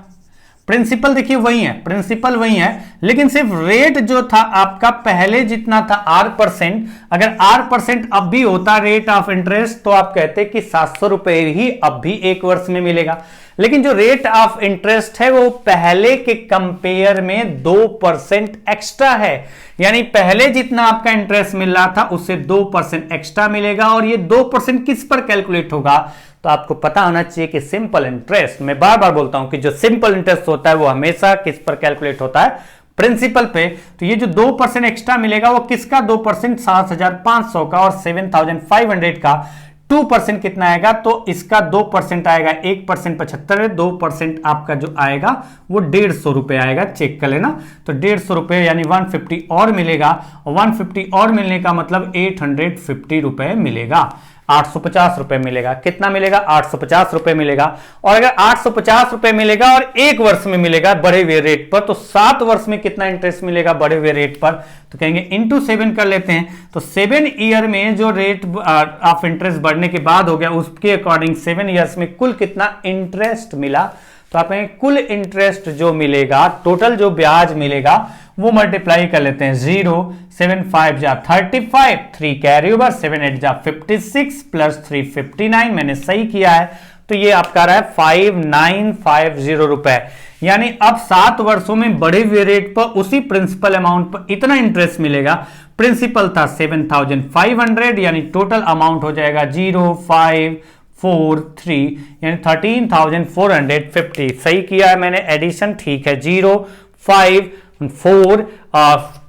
प्रिंसिपल देखिए वही है, प्रिंसिपल वही है, लेकिन सिर्फ रेट जो था आपका पहले जितना था R%, अगर R% अब भी होता रेट ऑफ इंटरेस्ट तो आप कहते कि 700 रुपए ही अब भी एक वर्ष में मिलेगा। लेकिन जो रेट ऑफ इंटरेस्ट है वो पहले के कंपेयर में 2% एक्स्ट्रा है, यानी पहले जितना आपका इंटरेस्ट मिल रहा था उससे 2% एक्स्ट्रा मिलेगा। और ये 2% किस पर कैलकुलेट होगा? तो आपको पता होना चाहिए कि सिंपल इंटरेस्ट, मैं बार बार बोलता हूं कि जो सिंपल इंटरेस्ट होता है वो हमेशा किस पर कैलकुलेट होता है, प्रिंसिपल पे। तो ये जो 2% एक्स्ट्रा मिलेगा वो किसका 2%, 7,500 का, और 7,500 का 2% कितना आएगा, तो इसका 2% आएगा, 1% 75 है, 2% आपका जो आएगा वो 150 रुपए आएगा, चेक कर लेना। तो 150 रुपए यानी 150 और मिलेगा, और 150 और मिलने का मतलब 850 रुपए मिलेगा, 850 रुपए मिलेगा। कितना मिलेगा, 850 रुपए मिलेगा। और अगर 850 रुपए मिलेगा और 1 वर्ष में मिलेगा बढ़े हुए रेट पर, तो 7 वर्ष में कितना इंटरेस्ट मिलेगा बढ़े हुए रेट पर, तो कहेंगे इंटू 7 कर लेते हैं। तो 7 ईयर में जो रेट ऑफ इंटरेस्ट बढ़ने के बाद हो गया, उसके अकॉर्डिंग 7 ईयर्स में कुल कितना इंटरेस्ट मिला, तो आप कहेंगे कुल इंटरेस्ट जो मिलेगा, टोटल जो ब्याज मिलेगा वो मल्टीप्लाई कर लेते हैं। 0 7 5 जा 35, 3 कैरी ओवर, 7 8 जा 56 प्लस 3 59, मैंने सही किया है। तो ये आपका रहा है 5950 रुपए। यानी अब 7 वर्षों में बढ़े हुए रेट पर उसी प्रिंसिपल अमाउंट पर इतना इंटरेस्ट मिलेगा। प्रिंसिपल था 7500, यानी टोटल अमाउंट हो जाएगा 0543, यानी 13,450। सही किया है मैंने, एडिशन ठीक है, 0 5 4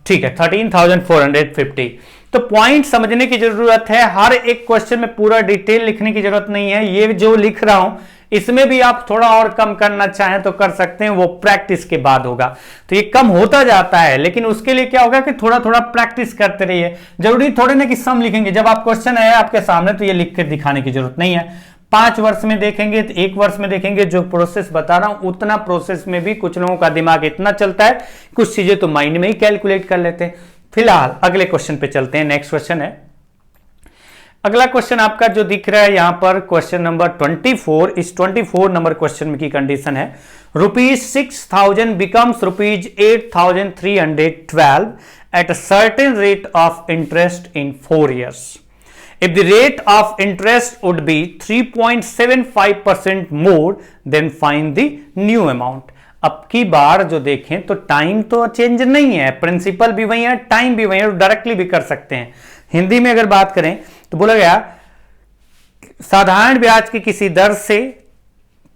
ठीक है, 13,450। तो पॉइंट समझने की जरूरत है, हर एक क्वेश्चन में पूरा डिटेल लिखने की जरूरत नहीं है। ये जो लिख रहा हूं इसमें भी आप थोड़ा और कम करना चाहें तो कर सकते हैं, वो प्रैक्टिस के बाद होगा। तो ये कम होता जाता है, लेकिन उसके लिए क्या होगा कि थोड़ा थोड़ा प्रैक्टिस करते रहिए। जरूरी थोड़े ना कि सम लिखेंगे, जब आप क्वेश्चन है आपके सामने तो ये लिख कर दिखाने की जरूरत नहीं है। 5 वर्ष में देखेंगे तो 1 वर्ष में देखेंगे, जो प्रोसेस बता रहा हूं उतना प्रोसेस में भी कुछ लोगों का दिमाग इतना चलता है, कुछ चीजें तो माइंड में ही कैलकुलेट कर लेते हैं। फिलहाल अगले क्वेश्चन पे चलते हैं। नेक्स्ट क्वेश्चन है, अगला क्वेश्चन आपका जो दिख रहा है यहां पर क्वेश्चन नंबर 24। इस 24 नंबर क्वेश्चन की कंडीशन है ₹6,000 becomes ₹8,312 at a certain rate of interest in 4 years. If the rate of interest would be 3.75% more, then find the new amount. अब की बार जो देखें तो टाइम तो चेंज नहीं है, प्रिंसिपल भी वही है, टाइम भी वही है, डायरेक्टली भी कर सकते हैं। हिंदी में अगर बात करें तो बोला गया साधारण ब्याज की किसी दर से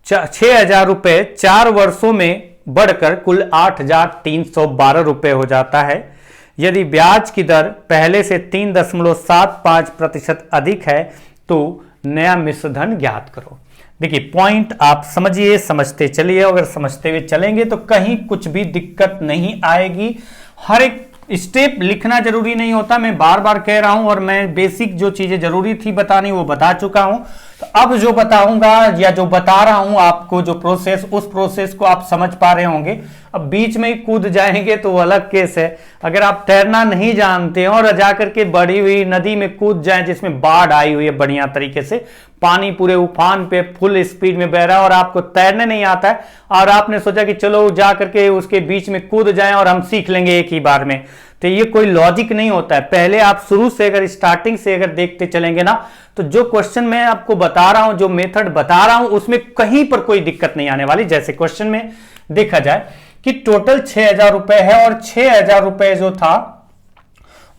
6,000 रुपए 4 वर्षों में बढ़कर कुल 8,312 रुपए हो जाता है। यदि ब्याज की दर पहले से 3.75% अधिक है तो नया मिश्रधन ज्ञात करो। देखिए पॉइंट आप समझिए, समझते चलिए, अगर समझते हुए चलेंगे तो कहीं कुछ भी दिक्कत नहीं आएगी। हर एक स्टेप लिखना जरूरी नहीं होता, मैं बार बार कह रहा हूं, और मैं बेसिक जो चीजें जरूरी थी बतानी वो बता चुका हूं। तो अब जो बताऊंगा या जो बता रहा हूं आपको जो प्रोसेस, उस प्रोसेस को आप समझ पा रहे होंगे। अब बीच में ही कूद जाएंगे तो वो अलग केस है। अगर आप तैरना नहीं जानते हैं और जाकर के बढ़ी हुई नदी में कूद जाएं जिसमें बाढ़ आई हुई है बढ़िया तरीके से, पानी पूरे उफान पे फुल स्पीड में बह रहा है और आपको तैरने नहीं आता है, और आपने सोचा कि चलो जा करके उसके बीच में कूद जाएं और हम सीख लेंगे एक ही बार में, तो ये कोई लॉजिक नहीं होता है। पहले आप शुरू से अगर स्टार्टिंग से अगर देखते चलेंगे ना, तो जो क्वेश्चन मैं आपको बता रहा हूं, जो मेथड बता रहा हूं, उसमें कहीं पर कोई दिक्कत नहीं आने वाली। जैसे क्वेश्चन में देखा जाए कि टोटल 6,000 रुपए है और 6,000 रुपए जो था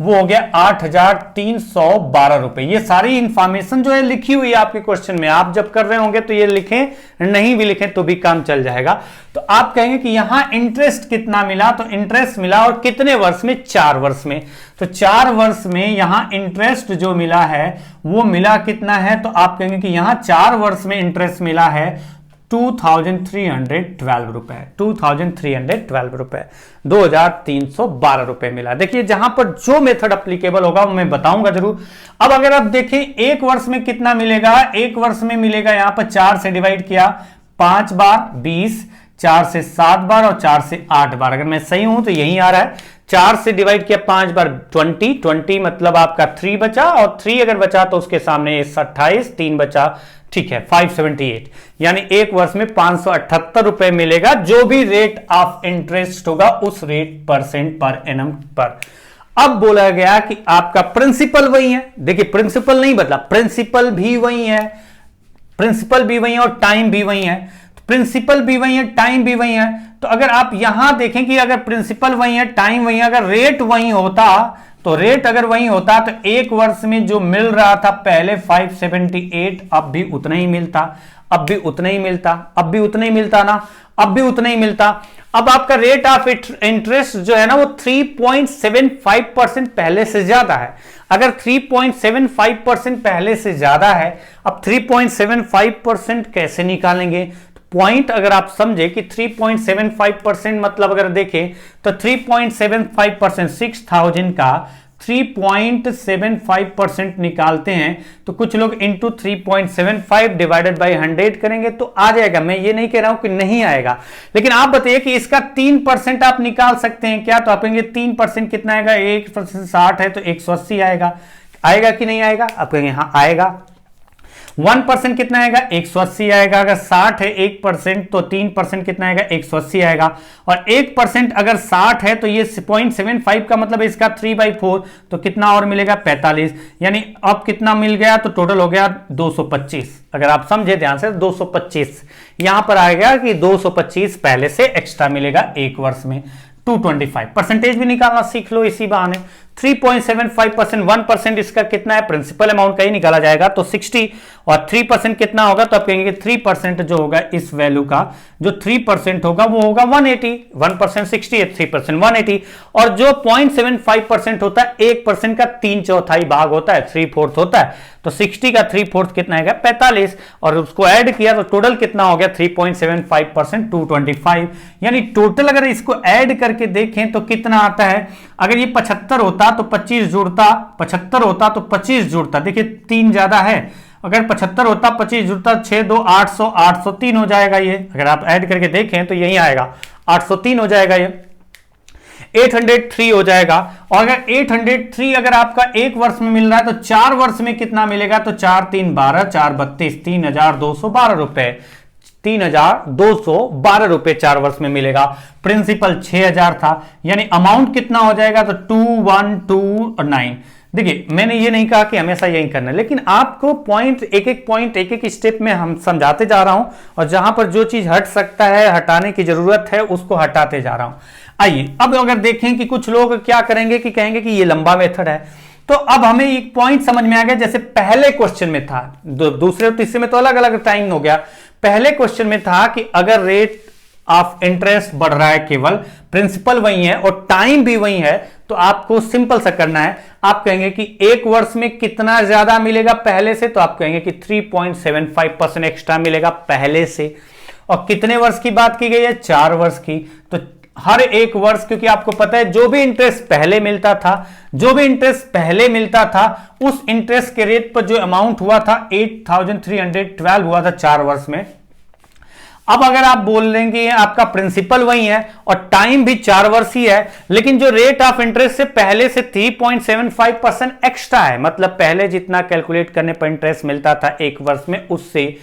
वो हो गया 8,312 रुपए। ये सारी इंफॉर्मेशन जो है लिखी हुई है आपके क्वेश्चन में, आप जब कर रहे होंगे तो ये लिखें, नहीं भी लिखें तो भी काम चल जाएगा। तो आप कहेंगे कि यहां इंटरेस्ट कितना मिला, तो इंटरेस्ट मिला और कितने वर्ष में, 4 वर्ष में। तो 4 वर्ष में यहां इंटरेस्ट जो मिला है वो मिला कितना है, तो आप कहेंगे कि यहां 4 वर्ष में इंटरेस्ट मिला है 2,312 रुपए, 2,312 रुपए, 2,312 रुपए मिला। देखिए जहां पर जो मेथड अप्लीकेबल होगा वो मैं बताऊंगा जरूर। अब अगर आप देखें 1 वर्ष में कितना मिलेगा, 1 वर्ष में मिलेगा यहां पर 4 से डिवाइड किया 5 बार 20, 4 से 7 बार और 4 से 8 बार। अगर मैं सही हूं तो यही आ रहा है। 4 से डिवाइड किया 5 बार 20 मतलब आपका 3 बचा, और 3 अगर बचा तो उसके सामने 28, 3 बचा, ठीक है 578, यानी 1 वर्ष में 578 रुपए मिलेगा। जो भी रेट ऑफ इंटरेस्ट होगा उस रेट परसेंट पर एनम पर। अब बोला गया कि आपका प्रिंसिपल वही है। देखिए प्रिंसिपल नहीं बदला, प्रिंसिपल भी वही है, प्रिंसिपल भी वही है और टाइम भी वही है। प्रिंसिपल भी वही है, टाइम भी वही है। तो अगर आप यहां देखें कि अगर प्रिंसिपल वही है, टाइम वही है, अगर रेट वही होता तो रेट अगर वही होता तो एक वर्ष में जो मिल रहा था पहले 578, अब भी उतना ही मिलता, अब भी उतना ही मिलता, अब भी उतना ही मिलता ना, अब भी उतना ही मिलता। अब आपका रेट ऑफ इंटरेस्ट जो है ना वो 3.75% पहले से ज्यादा है। अगर 3.75% पहले से ज्यादा है, अब 3.75% कैसे निकालेंगे? पॉइंट अगर आप समझे कि 3.75% मतलब अगर देखें तो 3.75% 6000 का 3.75% निकालते हैं तो कुछ लोग इंटू 3.75 डिवाइडेड बाई 100 करेंगे तो आ जाएगा। मैं ये नहीं कह रहा हूं कि नहीं आएगा, लेकिन आप बताइए कि इसका 3% आप निकाल सकते हैं क्या? तो आप कहेंगे 3% कितना आएगा? 1% 60 है तो 180 आएगा। आएगा कि नहीं आएगा? आप कहेंगे हाँ आएगा। 1% कितना आएगा? 180 आएगा। अगर 60 है 1% तो 3% कितना आएगा? 180 आएगा। और 1% अगर 60 है तो ये 0.75 का मतलब इसका 3/4 तो कितना और मिलेगा? 45। यानी अब कितना मिल गया? तो टोटल हो गया 225। अगर आप समझे ध्यान से 225 यहां पर आएगा कि 225 पहले से एक्स्ट्रा मिलेगा एक वर्ष में। 225 परसेंटेज भी निकालना सीख लो इसी बहाने। 3.75%, 1% इसका कितना है? प्रिंसिपल अमाउंट का ही निकाला जाएगा तो 60, और 3% कितना होगा? तो आप कहेंगे 3% जो होगा इस वैल्यू का, जो 3% होगा वो होगा 180। 1% 60 है, 3% 180। और जो 0.75% होता है 1% का 3/4 भाग होता है, 3/4 होता है। तो 60 का 3/4 कितना आएगा? 45। और उसको ऐड किया तो टोटल कितना हो गया? 3.75% 225। यानी टोटल अगर इसको ऐड करके देखें तो कितना आता है? अगर ये 75 होता तो 25 जुड़ता, 75 होता तो 25 जुड़ता। देखिए 3 ज्यादा है। अगर 75 होता 25 जुड़ता, 6 2 800, 803 हो जाएगा ये। अगर आप ऐड करके देखें तो यही आएगा, 803 हो जाएगा ये। 803 हो जाएगा। और अगर 803 अगर आपका एक वर्ष में मिल रहा है तो 4 वर्ष में कितना मिलेगा? तो 4 3 12, 4 32, 3212 रुपए, 3212 रुपए 4 वर्ष में मिलेगा। प्रिंसिपल 6000 था, यानी अमाउंट कितना हो जाएगा? तो 2129। देखिए मैंने ये नहीं कहा कि हमेशा यही करना है, लेकिन आपको पॉइंट एक एक स्टेप में हम समझाते जा रहा हूं, और जहां पर जो चीज हट सकता है, हटाने की जरूरत है, उसको हटाते जा रहा हूं। आइए अब अगर देखें कि कुछ लोग क्या करेंगे कि कहेंगे कि ये लंबा मेथड है, तो अब हमें एक पॉइंट समझ में आ गया। जैसे पहले क्वेश्चन में था, दूसरे और तीसरे में तो अलग अलग टाइम हो गया। पहले क्वेश्चन में था कि अगर रेट ऑफ इंटरेस्ट बढ़ रहा है, केवल प्रिंसिपल वही है और टाइम भी वही है, तो आपको सिंपल सा करना है। आप कहेंगे कि एक वर्ष में कितना ज्यादा मिलेगा पहले से? तो आप कहेंगे कि 3.75% एक्स्ट्रा मिलेगा पहले से। और कितने वर्ष की बात की गई है? 4 वर्ष की। तो हर एक वर्ष, क्योंकि आपको पता है जो भी इंटरेस्ट पहले मिलता था, उस इंटरेस्ट के रेट पर जो अमाउंट हुआ था 8312 हुआ था 4 वर्ष में। अब अगर आप बोल लेंगे आपका प्रिंसिपल वही है और टाइम भी 4 वर्ष ही है, लेकिन जो रेट ऑफ इंटरेस्ट से पहले से 3.75% एक्स्ट्रा है, मतलब पहले जितना कैलकुलेट करने पर इंटरेस्ट मिलता था एक वर्ष में, उससे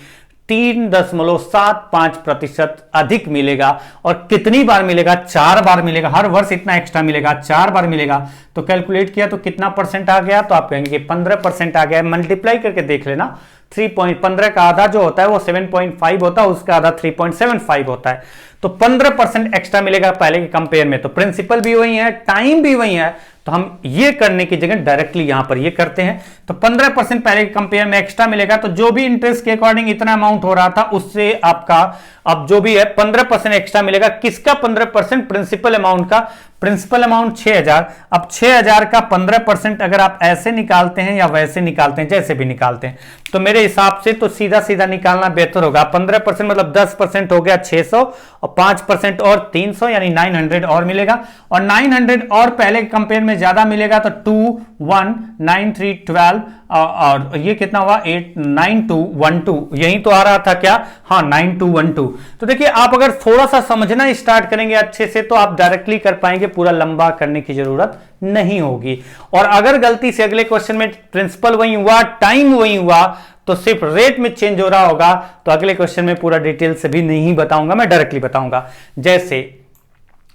3.75% अधिक मिलेगा। और कितनी बार मिलेगा? 4 बार मिलेगा। हर वर्ष इतना एक्स्ट्रा मिलेगा, 4 बार मिलेगा। तो कैलकुलेट किया तो कितना परसेंट आ गया? तो आप कहेंगे कि 15% आ गया। मल्टीप्लाई करके देख लेना, 3.15 का आधा जो होता है वो 7.5 होता है, उसका आधा 3.75 होता है। तो 15% एक्स्ट्रा मिलेगा पहले के कंपेयर में। तो प्रिंसिपल भी वही है, टाइम भी वही है, तो हम ये करने की जगह डायरेक्टली यहां पर ये करते हैं। तो 15% पहले के कंपेयर में एक्स्ट्रा मिलेगा। तो जो भी इंटरेस्ट के अकॉर्डिंग इतना अमाउंट हो रहा था, उससे आपका अब जो भी है 15% एक्स्ट्रा मिलेगा। किसका 15%? प्रिंसिपल अमाउंट का। Principal amount 6000। अब 6000 का 15% अगर आप ऐसे निकालते हैं या वैसे निकालते हैं, जैसे भी निकालते हैं, तो मेरे हिसाब से तो सीधा सीधा निकालना बेहतर होगा। 15% मतलब 10% हो गया 600, और 5% और 300, यानी 900 और मिलेगा। और 900 और पहले के कंपेयर में ज्यादा मिलेगा, तो 219312 और ये कितना हुआ? 89212। यही तो आ रहा था क्या? हाँ 9212। तो देखिए आप अगर थोड़ा सा समझना स्टार्ट करेंगे अच्छे से तो आप डायरेक्टली कर पाएंगे, पूरा लंबा करने की जरूरत नहीं होगी। और अगर गलती से अगले क्वेश्चन में प्रिंसिपल वही हुआ, टाइम वही हुआ, तो सिर्फ रेट में चेंज हो रहा होगा, तो अगले क्वेश्चन में पूरा डिटेल से भी नहीं बताऊंगा, मैं डायरेक्टली बताऊंगा। जैसे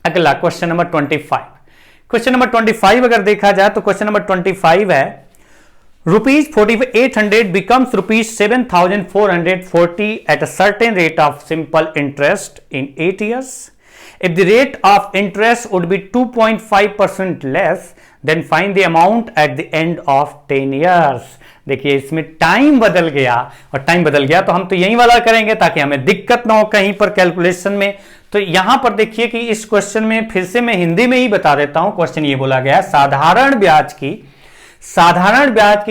अगला क्वेश्चन नंबर 25। क्वेश्चन नंबर 25 अगर देखा जाए तो क्वेश्चन नंबर 25 है ₹4800 becomes ₹7440 at a certain rate of simple interest in 8 years. If the rate of interest would be 2.5% less, then find the amount at the end of 10 years. देखिए इसमें time बदल गया, और टाइम बदल गया तो हम तो यही वाला करेंगे ताकि हमें दिक्कत ना हो कहीं पर कैलकुलेशन में। तो यहां पर देखिए कि इस क्वेश्चन में फिर से मैं हिंदी में ही बता देता हूं। क्वेश्चन ये बोला गया है, साधारण ब्याज की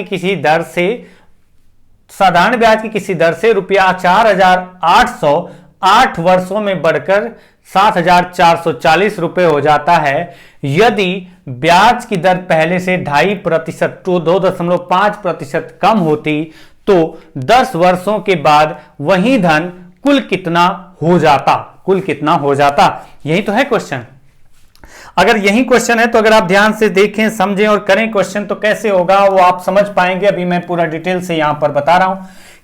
किसी दर से रुपया 4,800 8 वर्षों में बढ़कर 7,440 रुपए हो जाता है यदि ब्याज की दर पहले से 2.5% to 2.5% कम होती, तो 10 वर्षों के बाद वही धन कुल कितना हो जाता। यही तो है क्वेश्चन। अगर यही क्वेश्चन है तो अगर आप ध्यान से देखें, समझें और करें क्वेश्चन तो कैसे होगा वो आप समझ पाएंगे। अभी मैं पूरा डिटेल से यहां पर बता रहा हूं,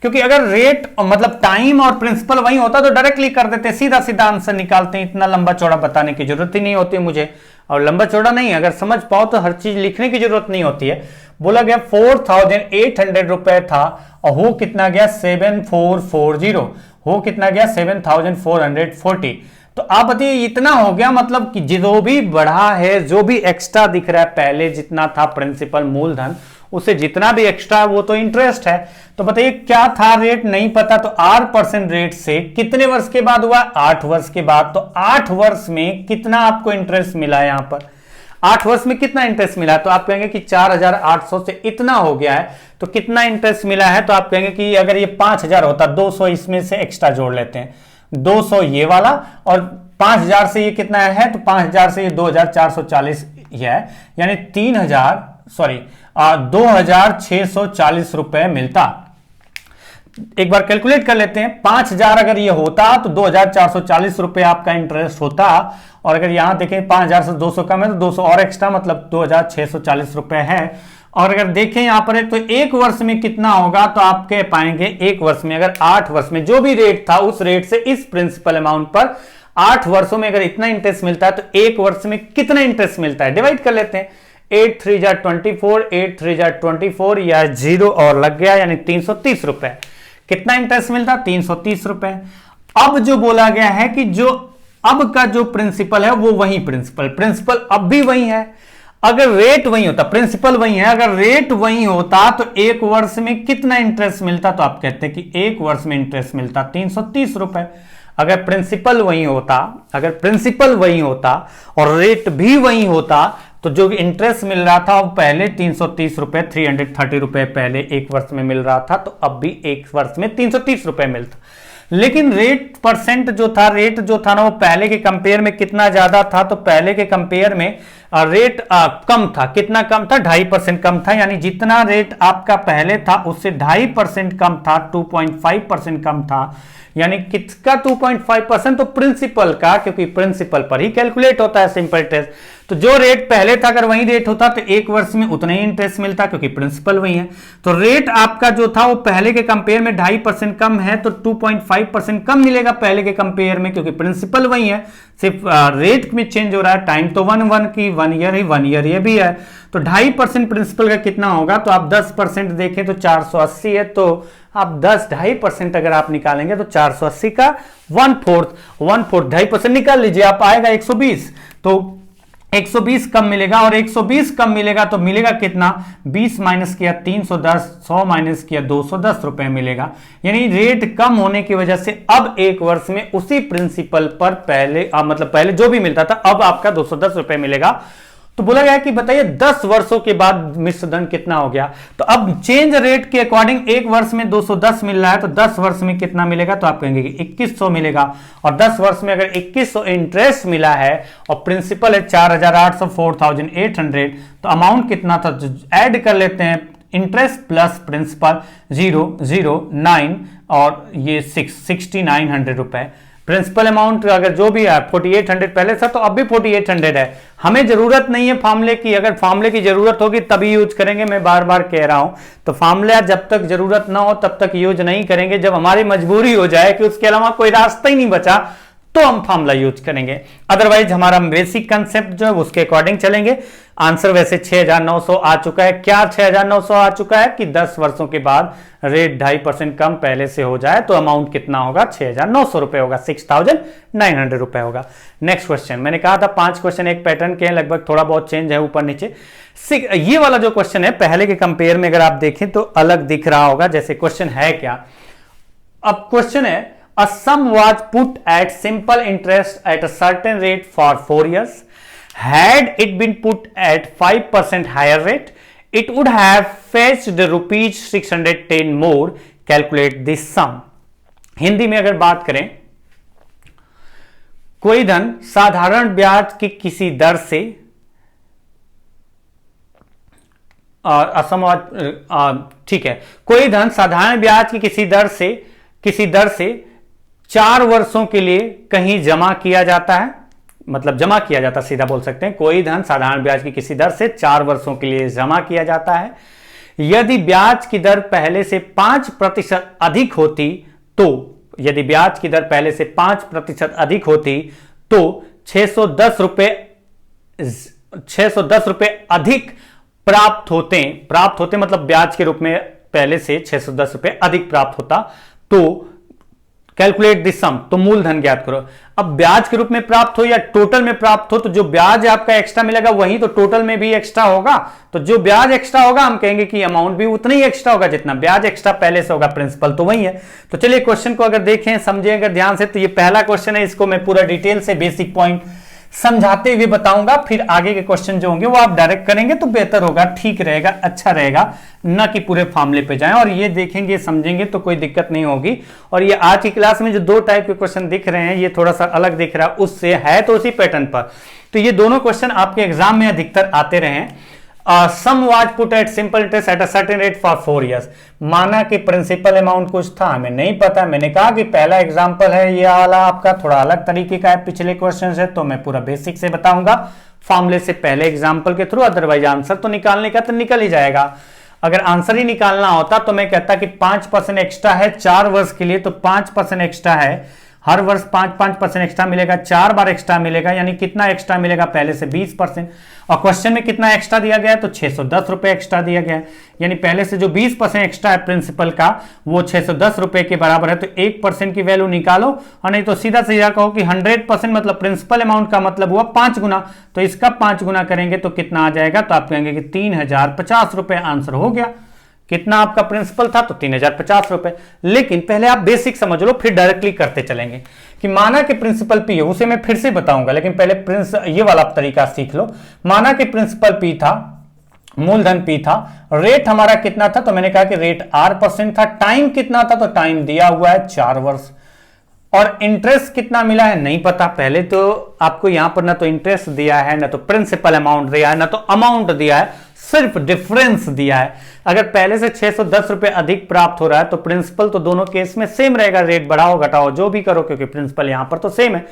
क्योंकि अगर रेट मतलब टाइम और प्रिंसिपल वही होता तो डायरेक्टली कर देते, सीधा सीधा आंसर निकालते हैं, इतना लंबा चौड़ा बताने की जरूरत ही नहीं होती मुझे। और लंबा चौड़ा नहीं, अगर समझ पाओ तो हर चीज लिखने की जरूरत नहीं होती है। बोला गया 4,800 रुपए था और हो कितना गया 7,440, हो कितना गया 7,440। तो आप बताइए इतना हो गया, मतलब कि जो भी बढ़ा है, जो भी एक्स्ट्रा दिख रहा है, पहले जितना था प्रिंसिपल मूलधन उससे जितना भी एक्स्ट्रा वो तो इंटरेस्ट है। तो बताइए क्या था रेट नहीं पता, तो 8% रेट से कितने वर्ष के बाद हुआ, 8 वर्ष के बाद। तो 8 वर्ष में कितना आपको इंटरेस्ट मिला है, यहां पर 8 वर्ष में कितना इंटरेस्ट मिला, तो आप कहेंगे कि 4,800 से इतना हो गया है, तो कितना इंटरेस्ट मिला है, तो आप कहेंगे कि अगर ये 5,000 होता, 200 इसमें से एक्स्ट्रा जोड़ लेते हैं, 200 ये वाला और 5,000 से ये कितना है, तो 5,000 से ये 2,440 है, यानी 2,640 रुपए मिलता। एक बार कैलकुलेट कर लेते हैं, 5,000 अगर ये होता तो 2,440 रुपए आपका इंटरेस्ट होता, और अगर यहां देखें 5,000 से 200 कम है तो 200 और एक्स्ट्रा, मतलब 2,640 रुपए है। और अगर देखें यहां पर तो एक वर्ष में कितना होगा, तो आप कह पाएंगे एक वर्ष में अगर 8 वर्ष में जो भी रेट था उस रेट से इस प्रिंसिपल अमाउंट पर 8 वर्षों में अगर इतना इंटरेस्ट मिलता है तो एक वर्ष में कितना इंटरेस्ट मिलता है, डिवाइड कर लेते हैं। 8 3 जा 24, 8 3 जा 24, या 0 और लग गया, यानी 330 रुपए। कितना इंटरेस्ट मिलता, 330 रुपए। अब जो बोला गया है कि जो अब का जो प्रिंसिपल है वो वही प्रिंसिपल अब भी वही है। अगर रेट वही होता, प्रिंसिपल वही है, अगर रेट वही होता तो एक वर्ष में कितना इंटरेस्ट मिलता, तो आप कहते हैं कि एक वर्ष में इंटरेस्ट मिलता 330 रुपए। अगर प्रिंसिपल वही होता और रेट भी वही होता तो जो इंटरेस्ट मिल रहा था वो पहले 330 रुपए, 330 रुपए पहले एक वर्ष में मिल रहा था, तो अब भी एक वर्ष में 330 रुपए मिलता। लेकिन रेट जो था ना वो पहले के कंपेयर में कितना ज्यादा था, तो पहले के कंपेयर में रेट कम था। कितना कम था, 2.5% कम था, यानी जितना रेट आपका पहले था उससे 2.5% कम था, 2.5% कम था। यानी किसका 2.5%, तो प्रिंसिपल का, क्योंकि प्रिंसिपल पर ही कैलकुलेट होता है सिंपल टेस्ट। तो जो रेट पहले था अगर वही रेट होता तो एक वर्ष में उतना ही इंटरेस्ट मिलता, क्योंकि प्रिंसिपल वही है। तो रेट आपका जो था वो पहले के कंपेयर में 2.5% कम है, तो 2.5% कम मिलेगा पहले के कंपेयर में, क्योंकि प्रिंसिपल वही है, सिर्फ रेट में चेंज हो रहा है। टाइम तो 1 ईयर ये भी है, तो 2.5% प्रिंसिपल का कितना होगा, तो आप 10% देखें तो 480 है, तो आप 2.5% अगर आप निकालेंगे तो 480 का 1/4 2.5% निकाल लीजिए, आप आएगा 120। तो 120 कम मिलेगा, और 120 कम मिलेगा तो मिलेगा कितना, 20 माइनस किया 310, 100 माइनस किया 210 रुपए मिलेगा। यानी रेट कम होने की वजह से अब एक वर्ष में उसी प्रिंसिपल पर पहले जो भी मिलता था अब आपका 210 रुपए मिलेगा। तो बोला गया कि बताइए 10 वर्षों के बाद मिश्र धन कितना हो गया। तो अब चेंज रेट के अकॉर्डिंग एक वर्ष में 210 मिल रहा है, तो 10 वर्ष में कितना मिलेगा, तो आप कहेंगे कि 2100 मिलेगा। और 10 वर्ष में अगर 2100 इंटरेस्ट मिला है और प्रिंसिपल है 4,800 4,800, तो अमाउंट कितना था, ऐड कर लेते हैं, इंटरेस्ट प्लस प्रिंसिपल 009 और ये 6,900 रुपए। प्रिंसिपल अमाउंट अगर जो भी है 4,800 पहले था, तो अब भी 4,800 है। हमें जरूरत नहीं है फार्मूले की, अगर फार्मूले की जरूरत होगी तभी यूज करेंगे, मैं बार बार कह रहा हूं। तो फार्मूला जब तक जरूरत ना हो तब तक यूज नहीं करेंगे, जब हमारी मजबूरी हो जाए कि उसके अलावा कोई रास्ता ही नहीं बचा तो हम फॉर्मूला यूज करेंगे, अदरवाइज हमारा बेसिक कंसेप्ट जो है उसके अकॉर्डिंग चलेंगे। आंसर वैसे 6,900 आ चुका है। क्या 6,900 आ चुका है कि 10 वर्षों के बाद रेट 2.5% कम पहले से हो जाए तो अमाउंट कितना होगा, 6,900 रुपए होगा, 6,900 रुपए होगा। नेक्स्ट क्वेश्चन, मैंने कहा था 5 क्वेश्चन एक पैटर्न के हैं, लगभग थोड़ा बहुत चेंज है ऊपर नीचे। ये वाला जो क्वेश्चन है पहले के कंपेयर में अगर आप देखें तो अलग दिख रहा होगा। जैसे क्वेश्चन है क्या, अब क्वेश्चन है a sum was put at simple interest at a certain rate for 4 years. Had it been put at 5% higher rate, it would have fetched rupees 610 more. Calculate this sum. Hindi में अगर बात करें, कोई धन साधारण ब्याज की किसी दर से ठीक है, कोई धन साधारण ब्याज की किसी दर से 4 वर्षों के लिए कहीं जमा किया जाता है, मतलब जमा किया जाता, सीधा बोल सकते हैं, कोई धन साधारण ब्याज की किसी दर से 4 वर्षों के लिए जमा किया जाता है। यदि ब्याज की दर पहले से 5% अधिक होती तो, यदि ब्याज की दर पहले से 5% अधिक होती तो 610 रुपए अधिक प्राप्त होते मतलब ब्याज के रूप में पहले से 610 रुपए अधिक प्राप्त होता। तो कैलकुलेट दिस सम, तो मूलधन ज्ञात करो। अब ब्याज के रूप में प्राप्त हो या टोटल में प्राप्त हो, तो जो ब्याज आपका एक्स्ट्रा मिलेगा वही तो टोटल में भी एक्स्ट्रा होगा। तो जो ब्याज एक्स्ट्रा होगा हम कहेंगे कि अमाउंट भी उतना ही एक्स्ट्रा होगा जितना ब्याज एक्स्ट्रा पहले से होगा, प्रिंसिपल तो वही है। तो चलिए क्वेश्चन को अगर देखें, समझें अगर ध्यान से, तो ये पहला क्वेश्चन है, इसको मैं पूरा डिटेल से बेसिक पॉइंट समझाते हुए बताऊंगा, फिर आगे के क्वेश्चन जो होंगे वो आप डायरेक्ट करेंगे तो बेहतर होगा, ठीक रहेगा, अच्छा रहेगा, ना कि पूरे फार्मूले पे जाएं। और ये देखेंगे समझेंगे तो कोई दिक्कत नहीं होगी। और ये आज की क्लास में जो 2 टाइप के क्वेश्चन दिख रहे हैं, ये थोड़ा सा अलग दिख रहा है उससे, है तो उसी पैटर्न पर। तो ये दोनों क्वेश्चन आपके एग्जाम में अधिकतर आते रहे हैं। Sum was put at simple interest at a certain rate for 4 years. माना कि प्रिंसिपल अमाउंट कुछ था, हमें नहीं पता। मैंने कहा कि पहला एग्जांपल है ये वाला, आपका थोड़ा अलग तरीके का है पिछले क्वेश्चन से, तो मैं पूरा बेसिक से बताऊंगा फॉर्मूले से पहले एग्जांपल के थ्रू। अदरवाइज आंसर तो निकालने का तो निकल ही जाएगा। अगर आंसर ही निकालना होता तो मैं कहता कि 5% एक्स्ट्रा है 4 वर्ष के लिए, तो 5% एक्स्ट्रा है, हर वर्ष 5% एक्स्ट्रा मिलेगा, 4 बार एक्स्ट्रा मिलेगा, यानी कितना एक्स्ट्रा मिलेगा, पहले से 20%। और क्वेश्चन में कितना एक्स्ट्रा दिया गया है, तो 610 रुपए एक्स्ट्रा दिया गया है, यानी पहले से जो 20% एक्स्ट्रा है प्रिंसिपल का वो 610 रुपए के बराबर है। तो 1% की वैल्यू निकालो, और नहीं तो सीधा सीधा कहो कि 100% मतलब प्रिंसिपल अमाउंट का मतलब हुआ 5 गुना, तो इसका 5 गुना करेंगे तो कितना आ जाएगा, तो आप कहेंगे कि 3050 रुपए आंसर हो गया। कितना आपका प्रिंसिपल था, तो 3050 रुपए। लेकिन पहले आप बेसिक समझ लो, फिर डायरेक्टली करते चलेंगे। कि माना कि प्रिंसिपल पी है, उसे मैं फिर से बताऊंगा, लेकिन पहले ये वाला तरीका सीख लो। माना कि प्रिंसिपल पी था, मूलधन पी था, रेट हमारा कितना था, तो मैंने कहा कि रेट 8% था। टाइम कितना था, तो टाइम दिया हुआ है 4 वर्ष। और इंटरेस्ट कितना मिला है नहीं पता। पहले तो आपको यहां पर ना तो इंटरेस्ट दिया है, ना तो प्रिंसिपल अमाउंट दिया है, ना तो अमाउंट दिया है, सिर्फ डिफरेंस दिया है। अगर पहले से 610 रुपए अधिक प्राप्त हो रहा है तो प्रिंसिपल तो दोनों केस में सेम रहेगा, रेट बढ़ाओ घटाओ जो भी करो, क्योंकि प्रिंसिपल यहां पर तो सेम है,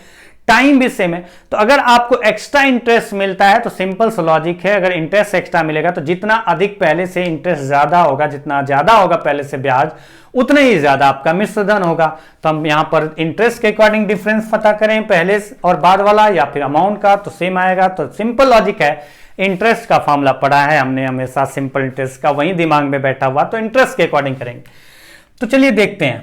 टाइम भी सेम है। तो अगर आपको एक्स्ट्रा इंटरेस्ट मिलता है तो सिंपल सा लॉजिक है, अगर इंटरेस्ट एक्स्ट्रा मिलेगा तो जितना अधिक पहले से इंटरेस्ट ज्यादा होगा, जितना ज्यादा होगा पहले से ब्याज, उतना ही ज्यादा आपका मिश्र धन होगा। तो हम यहां पर इंटरेस्ट के अकॉर्डिंग डिफरेंस पता करें, पहले और बाद वाला, या फिर अमाउंट का, तो सेम आएगा। तो सिंपल लॉजिक है। इंटरेस्ट का फॉर्मूला पढ़ा है हमने हमेशा, सिंपल इंटरेस्ट का, वही दिमाग में बैठा हुआ, तो इंटरेस्ट के अकॉर्डिंग करेंगे। तो चलिए देखते हैं।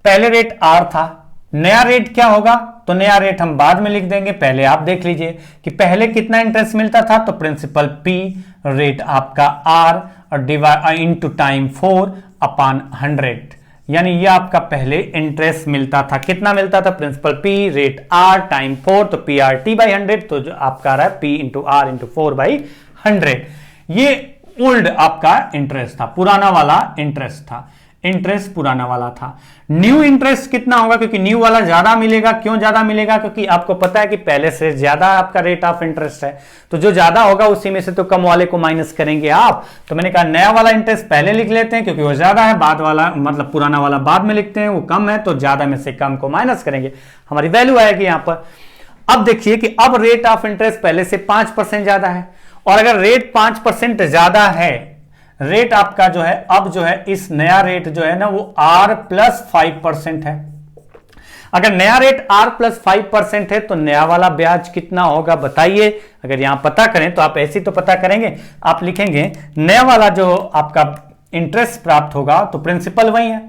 पहले रेट R था, नया रेट क्या होगा, तो नया रेट हम बाद में लिख देंगे, पहले आप देख लीजिए कि पहले कितना इंटरेस्ट मिलता था, तो प्रिंसिपल P, रेट आपका R और डिवाइड इनटू टाइम 4/100, यानी ये आपका पहले इंटरेस्ट मिलता था। कितना मिलता था, principal P, rate R, time 4, तो PRT/100, तो जो आपका आ रहा है P इंटू R इंटू 4/100। ये ओल्ड आपका इंटरेस्ट था, पुराना वाला इंटरेस्ट था, इंटरेस्ट पुराना वाला था। न्यू इंटरेस्ट कितना होगा, क्योंकि न्यू वाला ज्यादा मिलेगा। क्यों ज्यादा मिलेगा, क्योंकि आपको पता है कि पहले से ज्यादा आपका रेट ऑफ इंटरेस्ट है, तो जो ज्यादा होगा उसी में से तो कम वाले को माइनस करेंगे आप। तो मैंने कहा नया वाला इंटरेस्ट पहले लिख लेते हैं क्योंकि वो ज्यादा है, बाद वाला मतलब पुराना वाला बाद में लिखते हैं, वो कम है, तो ज्यादा में से कम को माइनस करेंगे, हमारी वैल्यू आएगी यहां पर। अब देखिए कि अब रेट ऑफ इंटरेस्ट पहले से 5% ज्यादा है, और अगर रेट 5% ज्यादा है, रेट आपका जो है अब जो है इस नया रेट जो है ना वो R + 5% है। अगर नया रेट R+5% है तो नया वाला ब्याज कितना होगा बताइए। अगर यहां पता करें तो आप ऐसे तो पता करेंगे, आप लिखेंगे नया वाला जो आपका इंटरेस्ट प्राप्त होगा तो प्रिंसिपल वही है,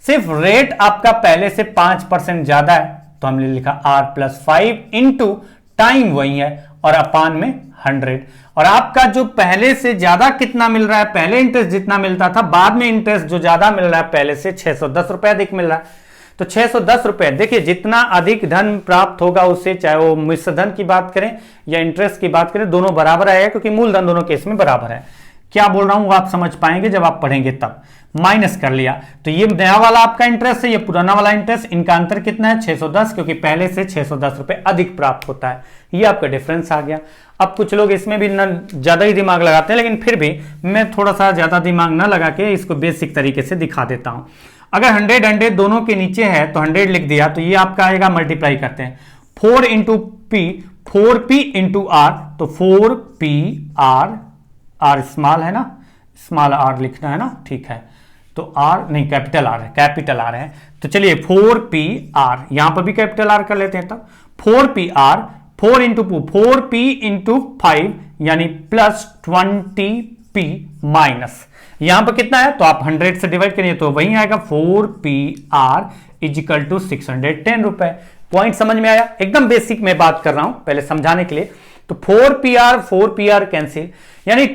सिर्फ रेट आपका पहले से 5% ज्यादा है तो हमने लिखा R+5 इंटू टाइम वही है और अपान में 100। और आपका जो पहले से ज्यादा कितना मिल रहा है, पहले इंटरेस्ट जितना मिलता था, बाद में इंटरेस्ट जो ज्यादा मिल रहा है पहले से 610 रुपए अधिक मिल रहा है। तो 610 रुपए, देखिए जितना अधिक धन प्राप्त होगा उससे, चाहे वो मिश्र धन की बात करें या इंटरेस्ट की बात करें, दोनों बराबर आएगा क्योंकि मूलधन दोनों केस में बराबर है। क्या बोल रहा हूं वो आप समझ पाएंगे जब आप पढ़ेंगे तब। माइनस कर लिया तो ये नया वाला आपका इंटरेस्ट है, ये पुराना वाला इंटरेस्ट, इनका अंतर कितना है 610, क्योंकि पहले से 610 रुपए अधिक प्राप्त होता है। ये आपका डिफरेंस आ गया। अब कुछ लोग इसमें भी ज्यादा ही दिमाग लगाते हैं, लेकिन फिर भी मैं थोड़ा सा ज्यादा दिमाग ना लगा के इसको बेसिक तरीके से दिखा देता हूं। अगर 100 दोनों के नीचे है तो 100 लिख दिया तो ये आपका आएगा, मल्टीप्लाई करते हैं 4 into P, 4p into are, तो 4p आर स्मॉल है ना, स्मॉल आर लिखना है ना, ठीक है। तो आर नहीं, कैपिटल आर है, कैपिटल आर है। तो चलिए 4p आर, यहां पर भी कैपिटल आर कर लेते हैं तब 4p are, 4 into 4p into 5 यानी प्लस 20p माइनस, यहां पर कितना है तो आप 100 से डिवाइड करिए तो वही आएगा 4p आर इजिकल टू 610 रुपए। पॉइंट समझ में आया? एकदम बेसिक में बात कर रहा हूं पहले समझाने के लिए। तो 4pr कैंसिल यानी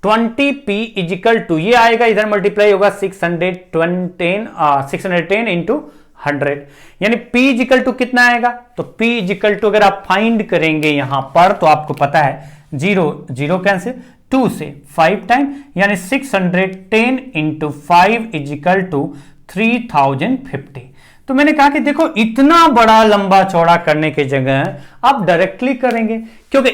20p इजिकल टू, ये आएगा इधर मल्टीप्लाई होगा 610 इंटू 100 यानी p इजिकल टू कितना आएगा, तो p इजिकल टू अगर आप फाइंड करेंगे यहां पर तो आपको पता है 0 कैंसिल, 2 से 5 टाइम यानी 610 इंटू 5 इजिकल टू 3050। तो मैंने कहा कि देखो इतना बड़ा लंबा चौड़ा करने की जगह आप डायरेक्टली करेंगे, क्योंकि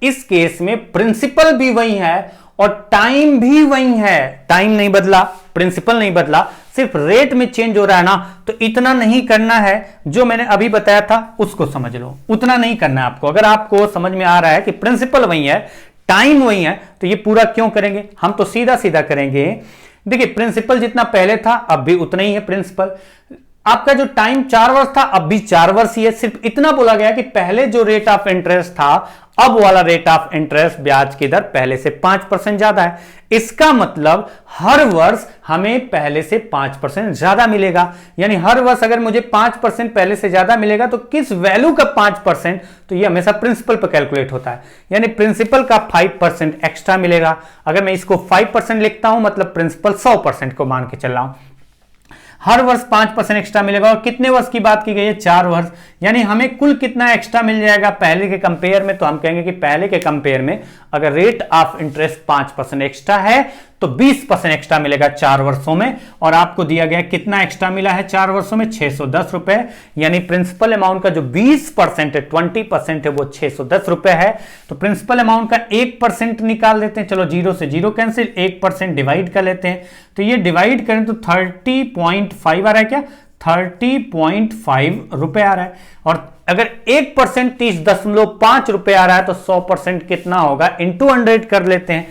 इस केस में प्रिंसिपल भी वही है और टाइम भी वही है। टाइम नहीं बदला, प्रिंसिपल नहीं बदला, सिर्फ रेट में चेंज हो रहा है ना। तो इतना नहीं करना है, जो मैंने अभी बताया था उसको समझ लो, उतना नहीं करना है आपको। अगर आपको समझ में आ रहा है कि प्रिंसिपल वही है, टाइम वही है, तो ये पूरा क्यों करेंगे, हम तो सीधा सीधा करेंगे। देखिए प्रिंसिपल जितना पहले था अब भी उतना ही है प्रिंसिपल। आपका जो टाइम 4 वर्ष था अब भी 4 वर्ष ही है, सिर्फ इतना बोला गया कि पहले जो रेट ऑफ इंटरेस्ट था अब वाला रेट ऑफ इंटरेस्ट ब्याज की दर पहले से 5% ज्यादा है। इसका मतलब हर वर्ष हमें पहले से 5% ज्यादा मिलेगा, यानी हर वर्ष अगर मुझे 5% पहले से ज्यादा मिलेगा तो किस वैल्यू का 5%, तो ये हमेशा प्रिंसिपल पर कैलकुलेट होता है, यानी प्रिंसिपल का 5% एक्स्ट्रा मिलेगा। अगर मैं इसको 5% लिखता हूं मतलब प्रिंसिपल 100% को मान के चल रहा हूं, हर वर्ष 5% एक्स्ट्रा मिलेगा। और कितने वर्ष की बात की गई है, 4 वर्ष, यानी हमें कुल कितना एक्स्ट्रा मिल जाएगा पहले के कंपेयर में, तो हम कहेंगे कि पहले के कंपेयर में अगर रेट ऑफ इंटरेस्ट 5% एक्स्ट्रा है तो 20% एक्स्ट्रा मिलेगा 4 वर्षों में। और आपको दिया गया कितना एक्स्ट्रा मिला है 4 वर्षों में, 610 रुपए, यानी प्रिंसिपल अमाउंट का जो 20% है, 20% है, वो 610 रुपए है। तो प्रिंसिपल अमाउंट का 1% निकाल देते हैं, चलो 0 से 0 कैंसिल, 1% डिवाइड कर लेते हैं, तो ये डिवाइड करें तो 30.5 आ रहा है, क्या 30.5 रुपए आ रहा है। और अगर 1% 30.5 रुपए आ रहा है तो 100% कितना होगा, इंटू 100 कर लेते हैं।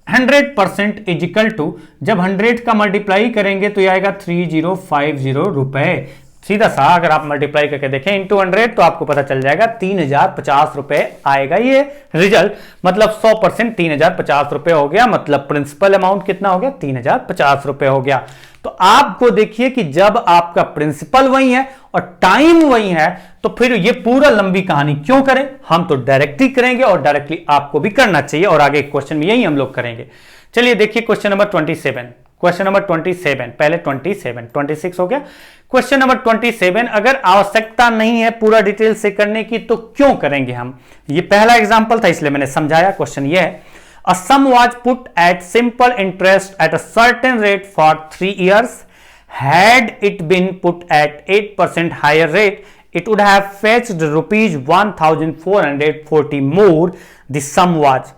100% इजिकल टू, जब 100 का मल्टीप्लाई करेंगे तो ये आएगा 3050 रुपए। सीधा सा अगर आप मल्टीप्लाई करके देखें इंटू 100 तो आपको पता चल जाएगा 3050 रुपए आएगा ये रिजल्ट। मतलब 100% 3050 रुपए हो गया, मतलब प्रिंसिपल अमाउंट कितना हो गया 3050 रुपए हो गया। तो आपको देखिए कि जब आपका प्रिंसिपल वही है और टाइम वही है तो फिर ये पूरा लंबी कहानी क्यों करें, हम तो डायरेक्टली करेंगे और डायरेक्टली आपको भी करना चाहिए, और आगे क्वेश्चन में यही हम लोग करेंगे। चलिए देखिए क्वेश्चन नंबर 27, क्वेश्चन नंबर 27, पहले 27, 26 हो गया। क्वेश्चन नंबर 27, अगर आवश्यकता नहीं है पूरा डिटेल से करने की तो क्यों करेंगे हम, ये पहला एग्जांपल था इसलिए मैंने समझाया। क्वेश्चन ये है, a sum was put at simple interest at a certain rate for 3 years. Had it been put at 8% higher rate, it would have fetched rupees 1440 more. The sum was,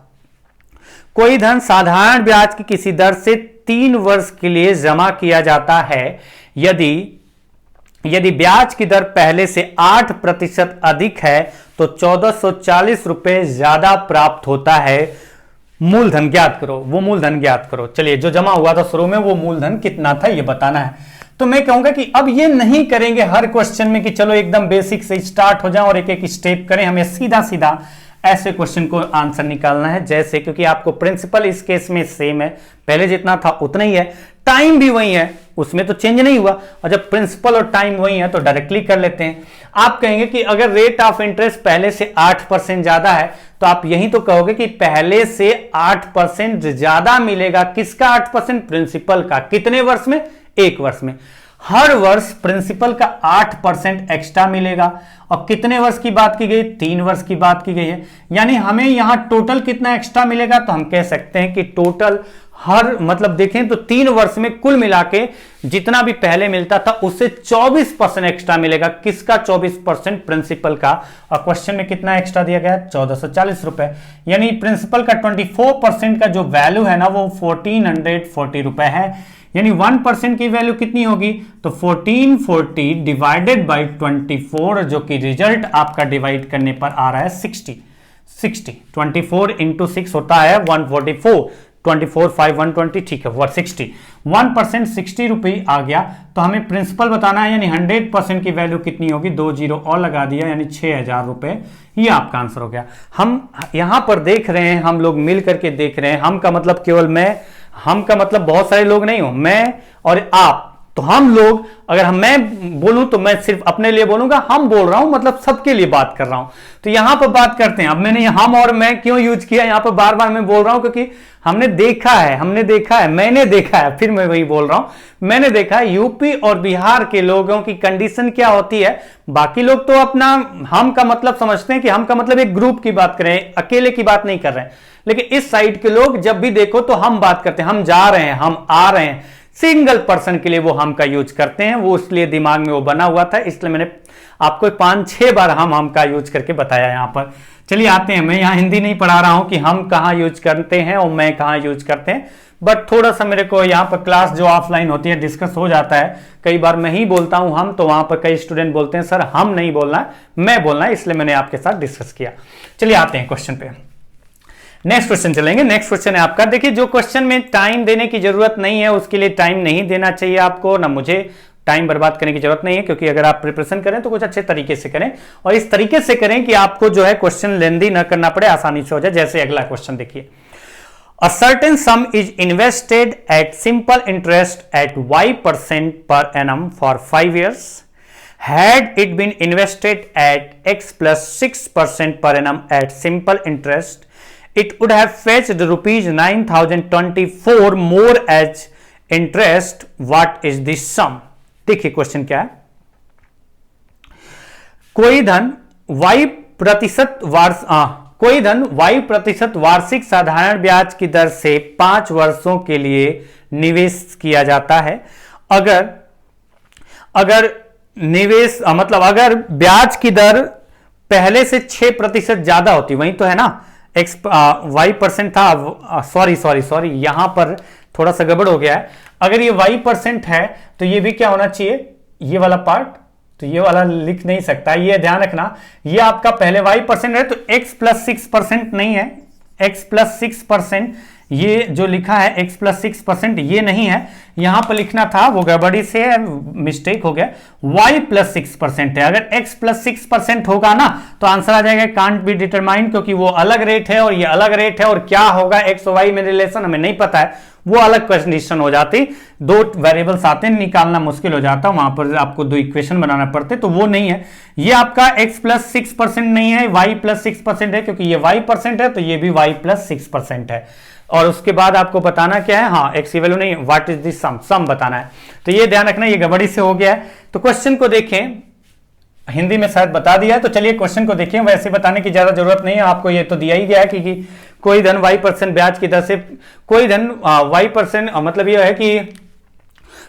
कोई धन साधारण ब्याज की किसी दर से 3 वर्ष के लिए जमा किया जाता है, यदि ब्याज की दर पहले से 8% अधिक है तो 1440 रुपए ज्यादा प्राप्त होता है। मूलधन ज्ञात करो, वो मूलधन ज्ञात करो। चलिए जो जमा हुआ था शुरू में वो मूलधन कितना था ये बताना है। तो मैं कहूंगा कि अब ये नहीं करेंगे हर क्वेश्चन में कि चलो एकदम बेसिक से स्टार्ट हो जाए और एक एक स्टेप करें, हमें सीधा सीधा ऐसे क्वेश्चन को आंसर निकालना है जैसे, क्योंकि आपको प्रिंसिपल इस केस में सेम है, पहले जितना था उतना ही है, टाइम भी वही है, उसमें तो चेंज नहीं हुआ, और जब प्रिंसिपल और टाइम वही है तो डायरेक्टली कर लेते हैं। आप कहेंगे कि अगर रेट ऑफ इंटरेस्ट पहले से 8% ज्यादा है तो आप यही तो कहोगे कि पहले से 8% ज्यादा मिलेगा। किसका 8%? प्रिंसिपल का। कितने वर्ष में? 1 वर्ष में। हर वर्ष प्रिंसिपल का 8% एक्स्ट्रा मिलेगा। और कितने वर्ष की बात की गई? 3 वर्ष की बात की गई है। यानी हमें यहां टोटल कितना एक्स्ट्रा मिलेगा? तो हम कह सकते हैं कि टोटल हर मतलब देखें तो 3 वर्ष में कुल मिला के जितना भी पहले मिलता था उससे 24% एक्स्ट्रा मिलेगा। किसका? 24%, प्रिंसिपल का। और क्वेश्चन में कितना एक्स्ट्रा दिया गया? 1440 रुपए। यानी प्रिंसिपल का 24% का जो वैल्यू है ना वो 1440 रुपए है। यानी 1% की वैल्यू कितनी होगी? तो 1440 डिवाइडेड बाई 24, जो कि रिजल्ट आपका डिवाइड करने पर आ रहा है 60। 24 इंटू 6 होता है 144, 24 5 120, ठीक है, 60। 1% 60 रुपये आ गया। तो हमें प्रिंसिपल बताना है, यानी 100% की वैल्यू कितनी होगी? 2 जीरो और लगा दिया, यानी 6000 रुपए। ये आपका आंसर हो गया। हम यहां पर देख रहे हैं, हम लोग मिल करके देख रहे हैं। हम का मतलब केवल मैं, हम का मतलब बहुत सारे लोग नहीं हो, मैं और आप। तो हम लोग, अगर मैं बोलूं तो मैं सिर्फ अपने लिए बोलूंगा, हम बोल रहा हूं मतलब सबके लिए बात कर रहा हूं। तो यहां पर बात करते हैं। अब मैंने हम और मैं क्यों यूज किया यहां पर बार बार मैं बोल रहा हूं? क्योंकि हमने देखा है, मैंने देखा है, फिर मैं वही बोल रहा हूं। मैंने देखा है यूपी और बिहार के लोगों की कंडीशन क्या होती है। बाकी लोग तो अपना हम का मतलब समझते हैं कि हम का मतलब एक ग्रुप की बात कर रहे हैं, अकेले की बात नहीं कर रहे हैं। लेकिन इस साइड के लोग जब भी देखो तो हम बात करते हैं, हम जा रहे हैं, हम आ रहे हैं, सिंगल पर्सन के लिए वो हम का यूज करते हैं। वो इसलिए दिमाग में वो बना हुआ था, इसलिए मैंने आपको 5-6 बार हम का यूज करके बताया यहां पर। चलिए आते हैं, मैं यहां हिंदी नहीं पढ़ा रहा हूं कि हम कहां यूज करते हैं और मैं कहां यूज करते हैं, बट थोड़ा सा मेरे को यहां पर क्लास जो ऑफलाइन होती है डिस्कस हो जाता है। कई बार मैं ही बोलता हूं हम, तो वहां पर कई स्टूडेंट बोलते हैं सर हम नहीं बोलना, मैं बोलना है, इसलिए मैंने आपके साथ डिस्कस किया। चलिए आते हैं क्वेश्चन पे। नेक्स्ट क्वेश्चन चलेंगे। नेक्स्ट क्वेश्चन है आपका, देखिए जो क्वेश्चन में टाइम देने की जरूरत नहीं है उसके लिए टाइम नहीं देना चाहिए आपको, ना मुझे टाइम बर्बाद करने की जरूरत नहीं है, क्योंकि अगर आप प्रिपरेशन करें तो कुछ अच्छे तरीके से करें और इस तरीके से करें कि आपको जो है क्वेश्चन लेंदी ना करना पड़े, आसानी से हो जाए। जैसे अगला क्वेश्चन देखिए, a certain some is invested at simple interest eight y% per annum for 5 years. Had it been invested at x plus 6% per annum at simple interest, it would have fetched rupees 9024 more as interest. What is this sum? देखिए question क्या है। कोई धन y प्रतिशत वार्षिक साधारण ब्याज की दर से 5 वर्षों के लिए निवेश किया जाता है। अगर निवेश मतलब अगर ब्याज की दर पहले से 6% ज्यादा होती, वही तो है ना, y% था, सॉरी यहां पर थोड़ा सा गड़बड़ हो गया है। अगर ये y% है तो ये भी क्या होना चाहिए, ये वाला पार्ट, तो ये वाला लिख नहीं सकता, ये ध्यान रखना। ये आपका पहले y% है तो x plus 6% नहीं है, x plus 6%, ये जो लिखा है x plus 6% ये नहीं है, यहां पर लिखना था, वो गड़बड़ी से मिस्टेक हो गया, y plus 6% है। अगर x plus 6% होगा ना तो आंसर आ जाएगा कांट बी डिटरमाइंड, क्योंकि वो अलग रेट है और ये अलग रेट है, और क्या होगा x और y में रिलेशन हमें नहीं पता है, वो अलग कंडीशन हो जाती, 2 वेरिएबल्स आते हैं, निकालना मुश्किल हो जाता, वहां पर आपको 2 इक्वेशन बनाना पड़ते, तो वो नहीं है। ये आपका x plus 6% नहीं है, y plus 6% है, क्योंकि ये y% है तो ये भी y plus 6% है। और उसके बाद आपको बताना क्या है, हाँ x की वैल्यू नहीं, व्हाट इज दिस सम बताना है। तो ये ध्यान रखना, ये गड़बड़ी से हो गया है। तो क्वेश्चन को देखें, हिंदी में शायद बता दिया है, तो चलिए क्वेश्चन को देखें। वैसे बताने की ज्यादा जरूरत नहीं है, आपको ये तो दिया ही गया है कि कोई धन y% ब्याज की दर से, कोई धन y% मतलब यह है कि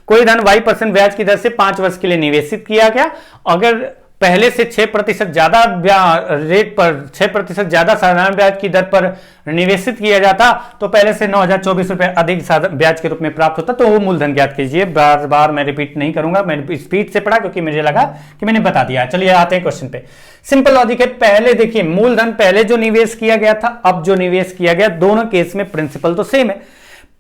कोई धन y% ब्याज की दर से 5 वर्ष के लिए निवेशित किया गया। अगर पहले से 6% ज्यादा रेट पर 6% ज्यादा साधारण ब्याज की दर पर निवेशित किया जाता तो पहले से 9024 रुपए अधिक ब्याज के रूप में प्राप्त होता, तो वो मूलधन ज्ञात कीजिए। बार बार मैं रिपीट नहीं करूंगा, मैंने स्पीड से पढ़ा क्योंकि मुझे लगा कि मैंने बता दिया। चलिए आते हैं क्वेश्चन पे। सिंपल लॉजिक है, पहले देखिए मूलधन पहले जो निवेश किया गया था, अब जो निवेश किया गया, दोनों केस में प्रिंसिपल तो सेम है।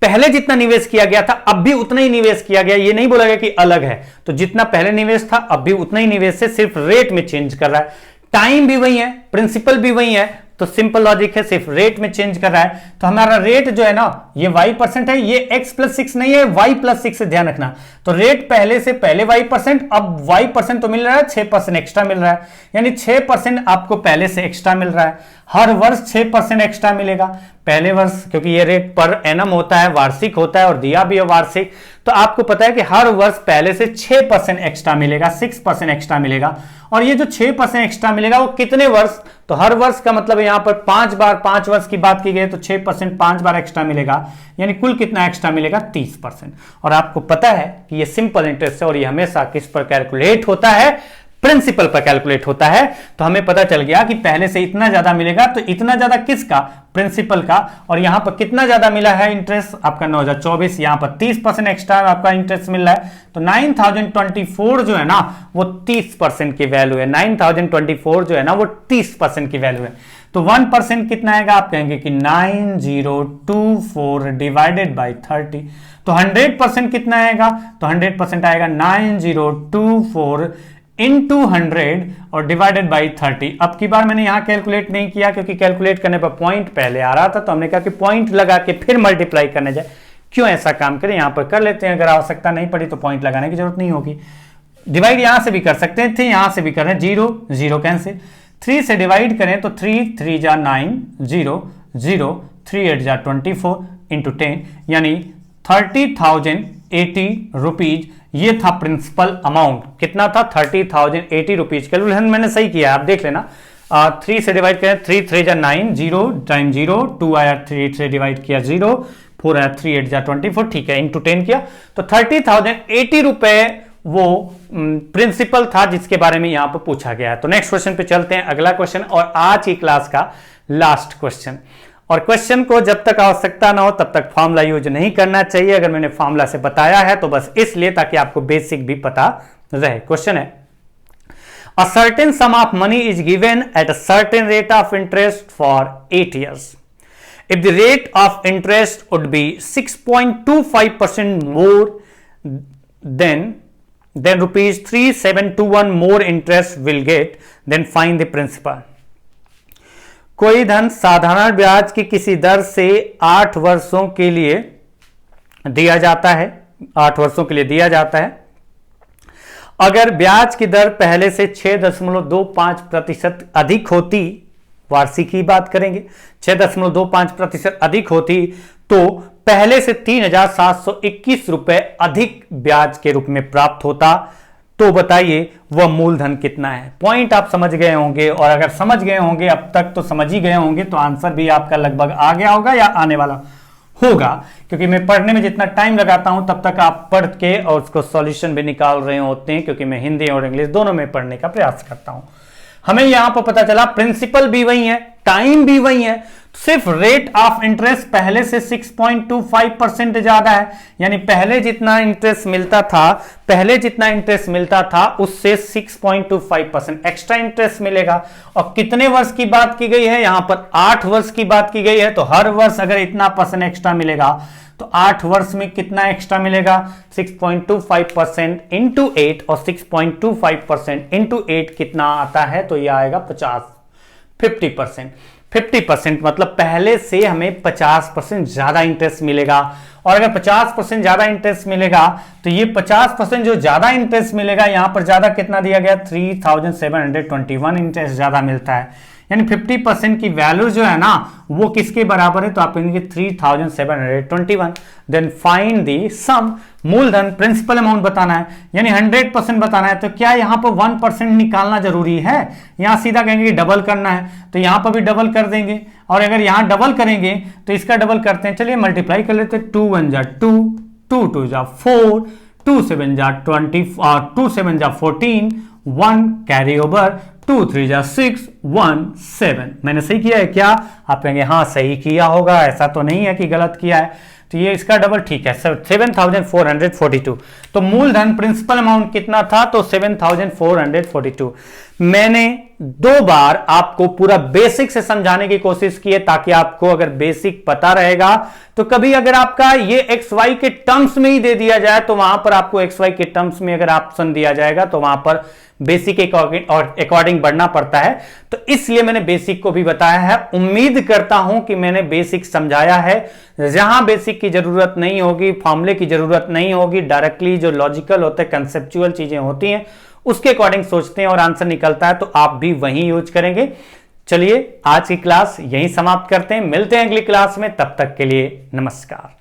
पहले जितना निवेश किया गया था अब भी उतना ही निवेश किया गया, ये नहीं बोला गया कि अलग है। तो जितना पहले निवेश था अब भी उतना ही निवेश है, सिर्फ रेट में चेंज कर रहा है। टाइम भी वही है, प्रिंसिपल भी वही है, तो सिंपल लॉजिक है, सिर्फ रेट में चेंज कर रहा है। तो हमारा रेट जो है ना ये y% है, ये x+6 नहीं है, y+6 ध्यान रखना। तो रेट पहले से पहले y%, अब y% तो मिल रहा है, 6% एक्स्ट्रा मिल रहा है, यानी 6% आपको पहले से एक्स्ट्रा मिल रहा है। हर वर्ष 6% एक्स्ट्रा मिलेगा पहले वर्ष, क्योंकि ये रेट पर एनम होता है, वार्षिक होता है और दिया भी है वार्षिक। तो आपको पता है कि हर वर्ष पहले से 6% एक्स्ट्रा मिलेगा, 6% एक्स्ट्रा मिलेगा। और ये जो 6% एक्स्ट्रा मिलेगा वो कितने वर्ष, तो हर वर्ष का मतलब यहां पर 5 बार, 5 वर्ष की बात की गई तो 6% 5 बार एक्स्ट्रा मिलेगा, यानी कुल कितना एक्स्ट्रा मिलेगा 30%। और आपको पता है कि ये सिंपल इंटरेस्ट है और ये हमेशा किस पर कैलकुलेट होता है, प्रिंसिपल पर कैलकुलेट होता है। तो हमें पता चल गया कि पहले से इतना ज्यादा मिलेगा, तो इतना ज्यादा किसका, प्रिंसिपल का। और यहां पर कितना ज्यादा मिला है इंटरेस्ट आपका 9024, यहां पर 30% एक्स्ट्रा आपका इंटरेस्ट मिल रहा है। तो 9024 जो है ना वो 30% की वैल्यू है, 9024 जो है ना वो 30% की वैल्यू है। तो 1% कितना आएगा, आप कहेंगे कि 9024 डिवाइडेड बाई 30। तो 100% कितना आएगा, तो 100% आएगा 9024 इंटू 100 और डिवाइडेड बाई 30। अब की बार मैंने यहां कैलकुलेट नहीं किया क्योंकि कैलकुलेट करने पर पॉइंट पहले आ रहा था, तो हमने कहा कि पॉइंट लगा के फिर मल्टीप्लाई करने जाए, क्यों ऐसा काम करें, यहां पर कर लेते हैं। अगर आवश्यकता नहीं पड़ी तो पॉइंट लगाने की जरूरत नहीं होगी। डिवाइड यहां से भी कर सकते थे, यहां से भी कर रहे हैं, 0 0 कैंसिल, 3 से डिवाइड करें तो 3 3 जा 9 0 0 3 8 जा 24 इंटू 10, यानी 30,080 रुपीज। ये था प्रिंसिपल अमाउंट, कितना था 30,080 रुपीज। कैलकुलेशन मैंने सही किया, आप देख लेना। 3 से डिवाइड करें, 3 3 जा 9 0 टाइम 0 2 आया, 3 से डिवाइड किया 0 4 आया, 3 8 जा 24, ठीक है, इंटू 10 किया तो 30,080 रुपए वो प्रिंसिपल था जिसके बारे में यहां पर पूछा गया है। तो नेक्स्ट क्वेश्चन पे चलते हैं, अगला क्वेश्चन और आज की क्लास का लास्ट क्वेश्चन। और क्वेश्चन को जब तक आवश्यकता ना हो तब तक फॉर्मूला यूज नहीं करना चाहिए। अगर मैंने फॉर्मूला से बताया है तो बस इसलिए ताकि आपको बेसिक भी पता रहे। क्वेश्चन है, a certain some of money is given at a certain rate of interest for 8 years. If the rate of interest would be 6.25% more then rupees 3721 more interest will get, then find the principal. कोई धन साधारण ब्याज की किसी दर से 8 वर्षों के लिए दिया जाता है, 8 वर्षों के लिए दिया जाता है। अगर ब्याज की दर पहले से 6.25% अधिक होती, वार्षिक की बात करेंगे, 6.25% अधिक होती तो पहले से 3,721 रुपए अधिक ब्याज के रूप में प्राप्त होता। तो बताइए वह मूलधन कितना है। पॉइंट आप समझ गए होंगे, और अगर समझ गए होंगे अब तक तो समझ ही गए होंगे, तो आंसर भी आपका लगभग आ गया होगा या आने वाला होगा, क्योंकि मैं पढ़ने में जितना टाइम लगाता हूं तब तक आप पढ़ के और उसको सॉल्यूशन भी निकाल रहे होते हैं, क्योंकि मैं हिंदी और इंग्लिश दोनों में पढ़ने का प्रयास करता हूं। हमें यहां पर पता चला प्रिंसिपल भी वही है, टाइम भी वही है, सिर्फ रेट ऑफ इंटरेस्ट पहले से 6.25% ज्यादा है, यानी पहले जितना इंटरेस्ट मिलता था उससे 6.25% एक्स्ट्रा इंटरेस्ट मिलेगा। और कितने वर्ष की बात की गई है, यहां पर 8 वर्ष की बात की गई है। तो हर वर्ष अगर इतना % एक्स्ट्रा मिलेगा तो 8 वर्ष में कितना एक्स्ट्रा मिलेगा, 6.25% इंटू 8, और 6.25% इंटू 8 कितना आता है, तो यह आएगा 50% मतलब पहले से हमें 50% ज्यादा इंटरेस्ट मिलेगा। और अगर 50% ज्यादा इंटरेस्ट मिलेगा तो ये 50% जो ज्यादा इंटरेस्ट मिलेगा, यहां पर ज्यादा कितना दिया गया, 3,721 इंटरेस्ट ज्यादा मिलता है, यानी 50% की वैल्यू जो है ना वो किसके बराबर है, तो आप कहेंगे 3,721। देन फाइंड दी सम, मूलधन प्रिंसिपल अमाउंट बताना है, यानी 100% बताना है। तो क्या यहां पर 1% निकालना जरूरी है, यहां सीधा कहेंगे डबल करना है, तो यहां पर भी डबल कर देंगे। और अगर यहां डबल करेंगे तो इसका डबल करते हैं, चलिए मल्टीप्लाई कर लेते हैं, 2 1 जा 2, 2 2 जा 4, 2 7 जा 20, 2 7 जा 14, 1 कैरी ओवर, 2 3 जा 6, 1 7। मैंने सही किया है क्या, आप कहेंगे हाँ सही किया होगा, ऐसा तो नहीं है कि गलत किया है। तो ये इसका डबल ठीक है, 7,442। तो मूलधन प्रिंसिपल अमाउंट कितना था, तो 7,442। मैंने 2 बार आपको पूरा बेसिक से समझाने की कोशिश की है, ताकि आपको अगर बेसिक पता रहेगा तो कभी अगर आपका ये एक्स वाई के टर्म्स में ही दे दिया जाए तो वहां पर आपको एक्स वाई के टर्म्स में अगर ऑप्शन दिया जाएगा तो वहां पर बेसिक अकॉर्डिंग बढ़ना पड़ता है। तो इसलिए मैंने बेसिक को भी बताया है। उम्मीद करता हूं कि मैंने बेसिक समझाया है। जहां बेसिक की जरूरत नहीं होगी, फॉर्मूले की जरूरत नहीं होगी, डायरेक्टली जो लॉजिकल होते हैं, कंसेप्चुअल चीजें होती हैं, उसके अकॉर्डिंग सोचते हैं और आंसर निकलता है, तो आप भी वही यूज करेंगे। चलिए आज की क्लास यहीं समाप्त करते हैं, मिलते हैं अगली क्लास में, तब तक के लिए नमस्कार।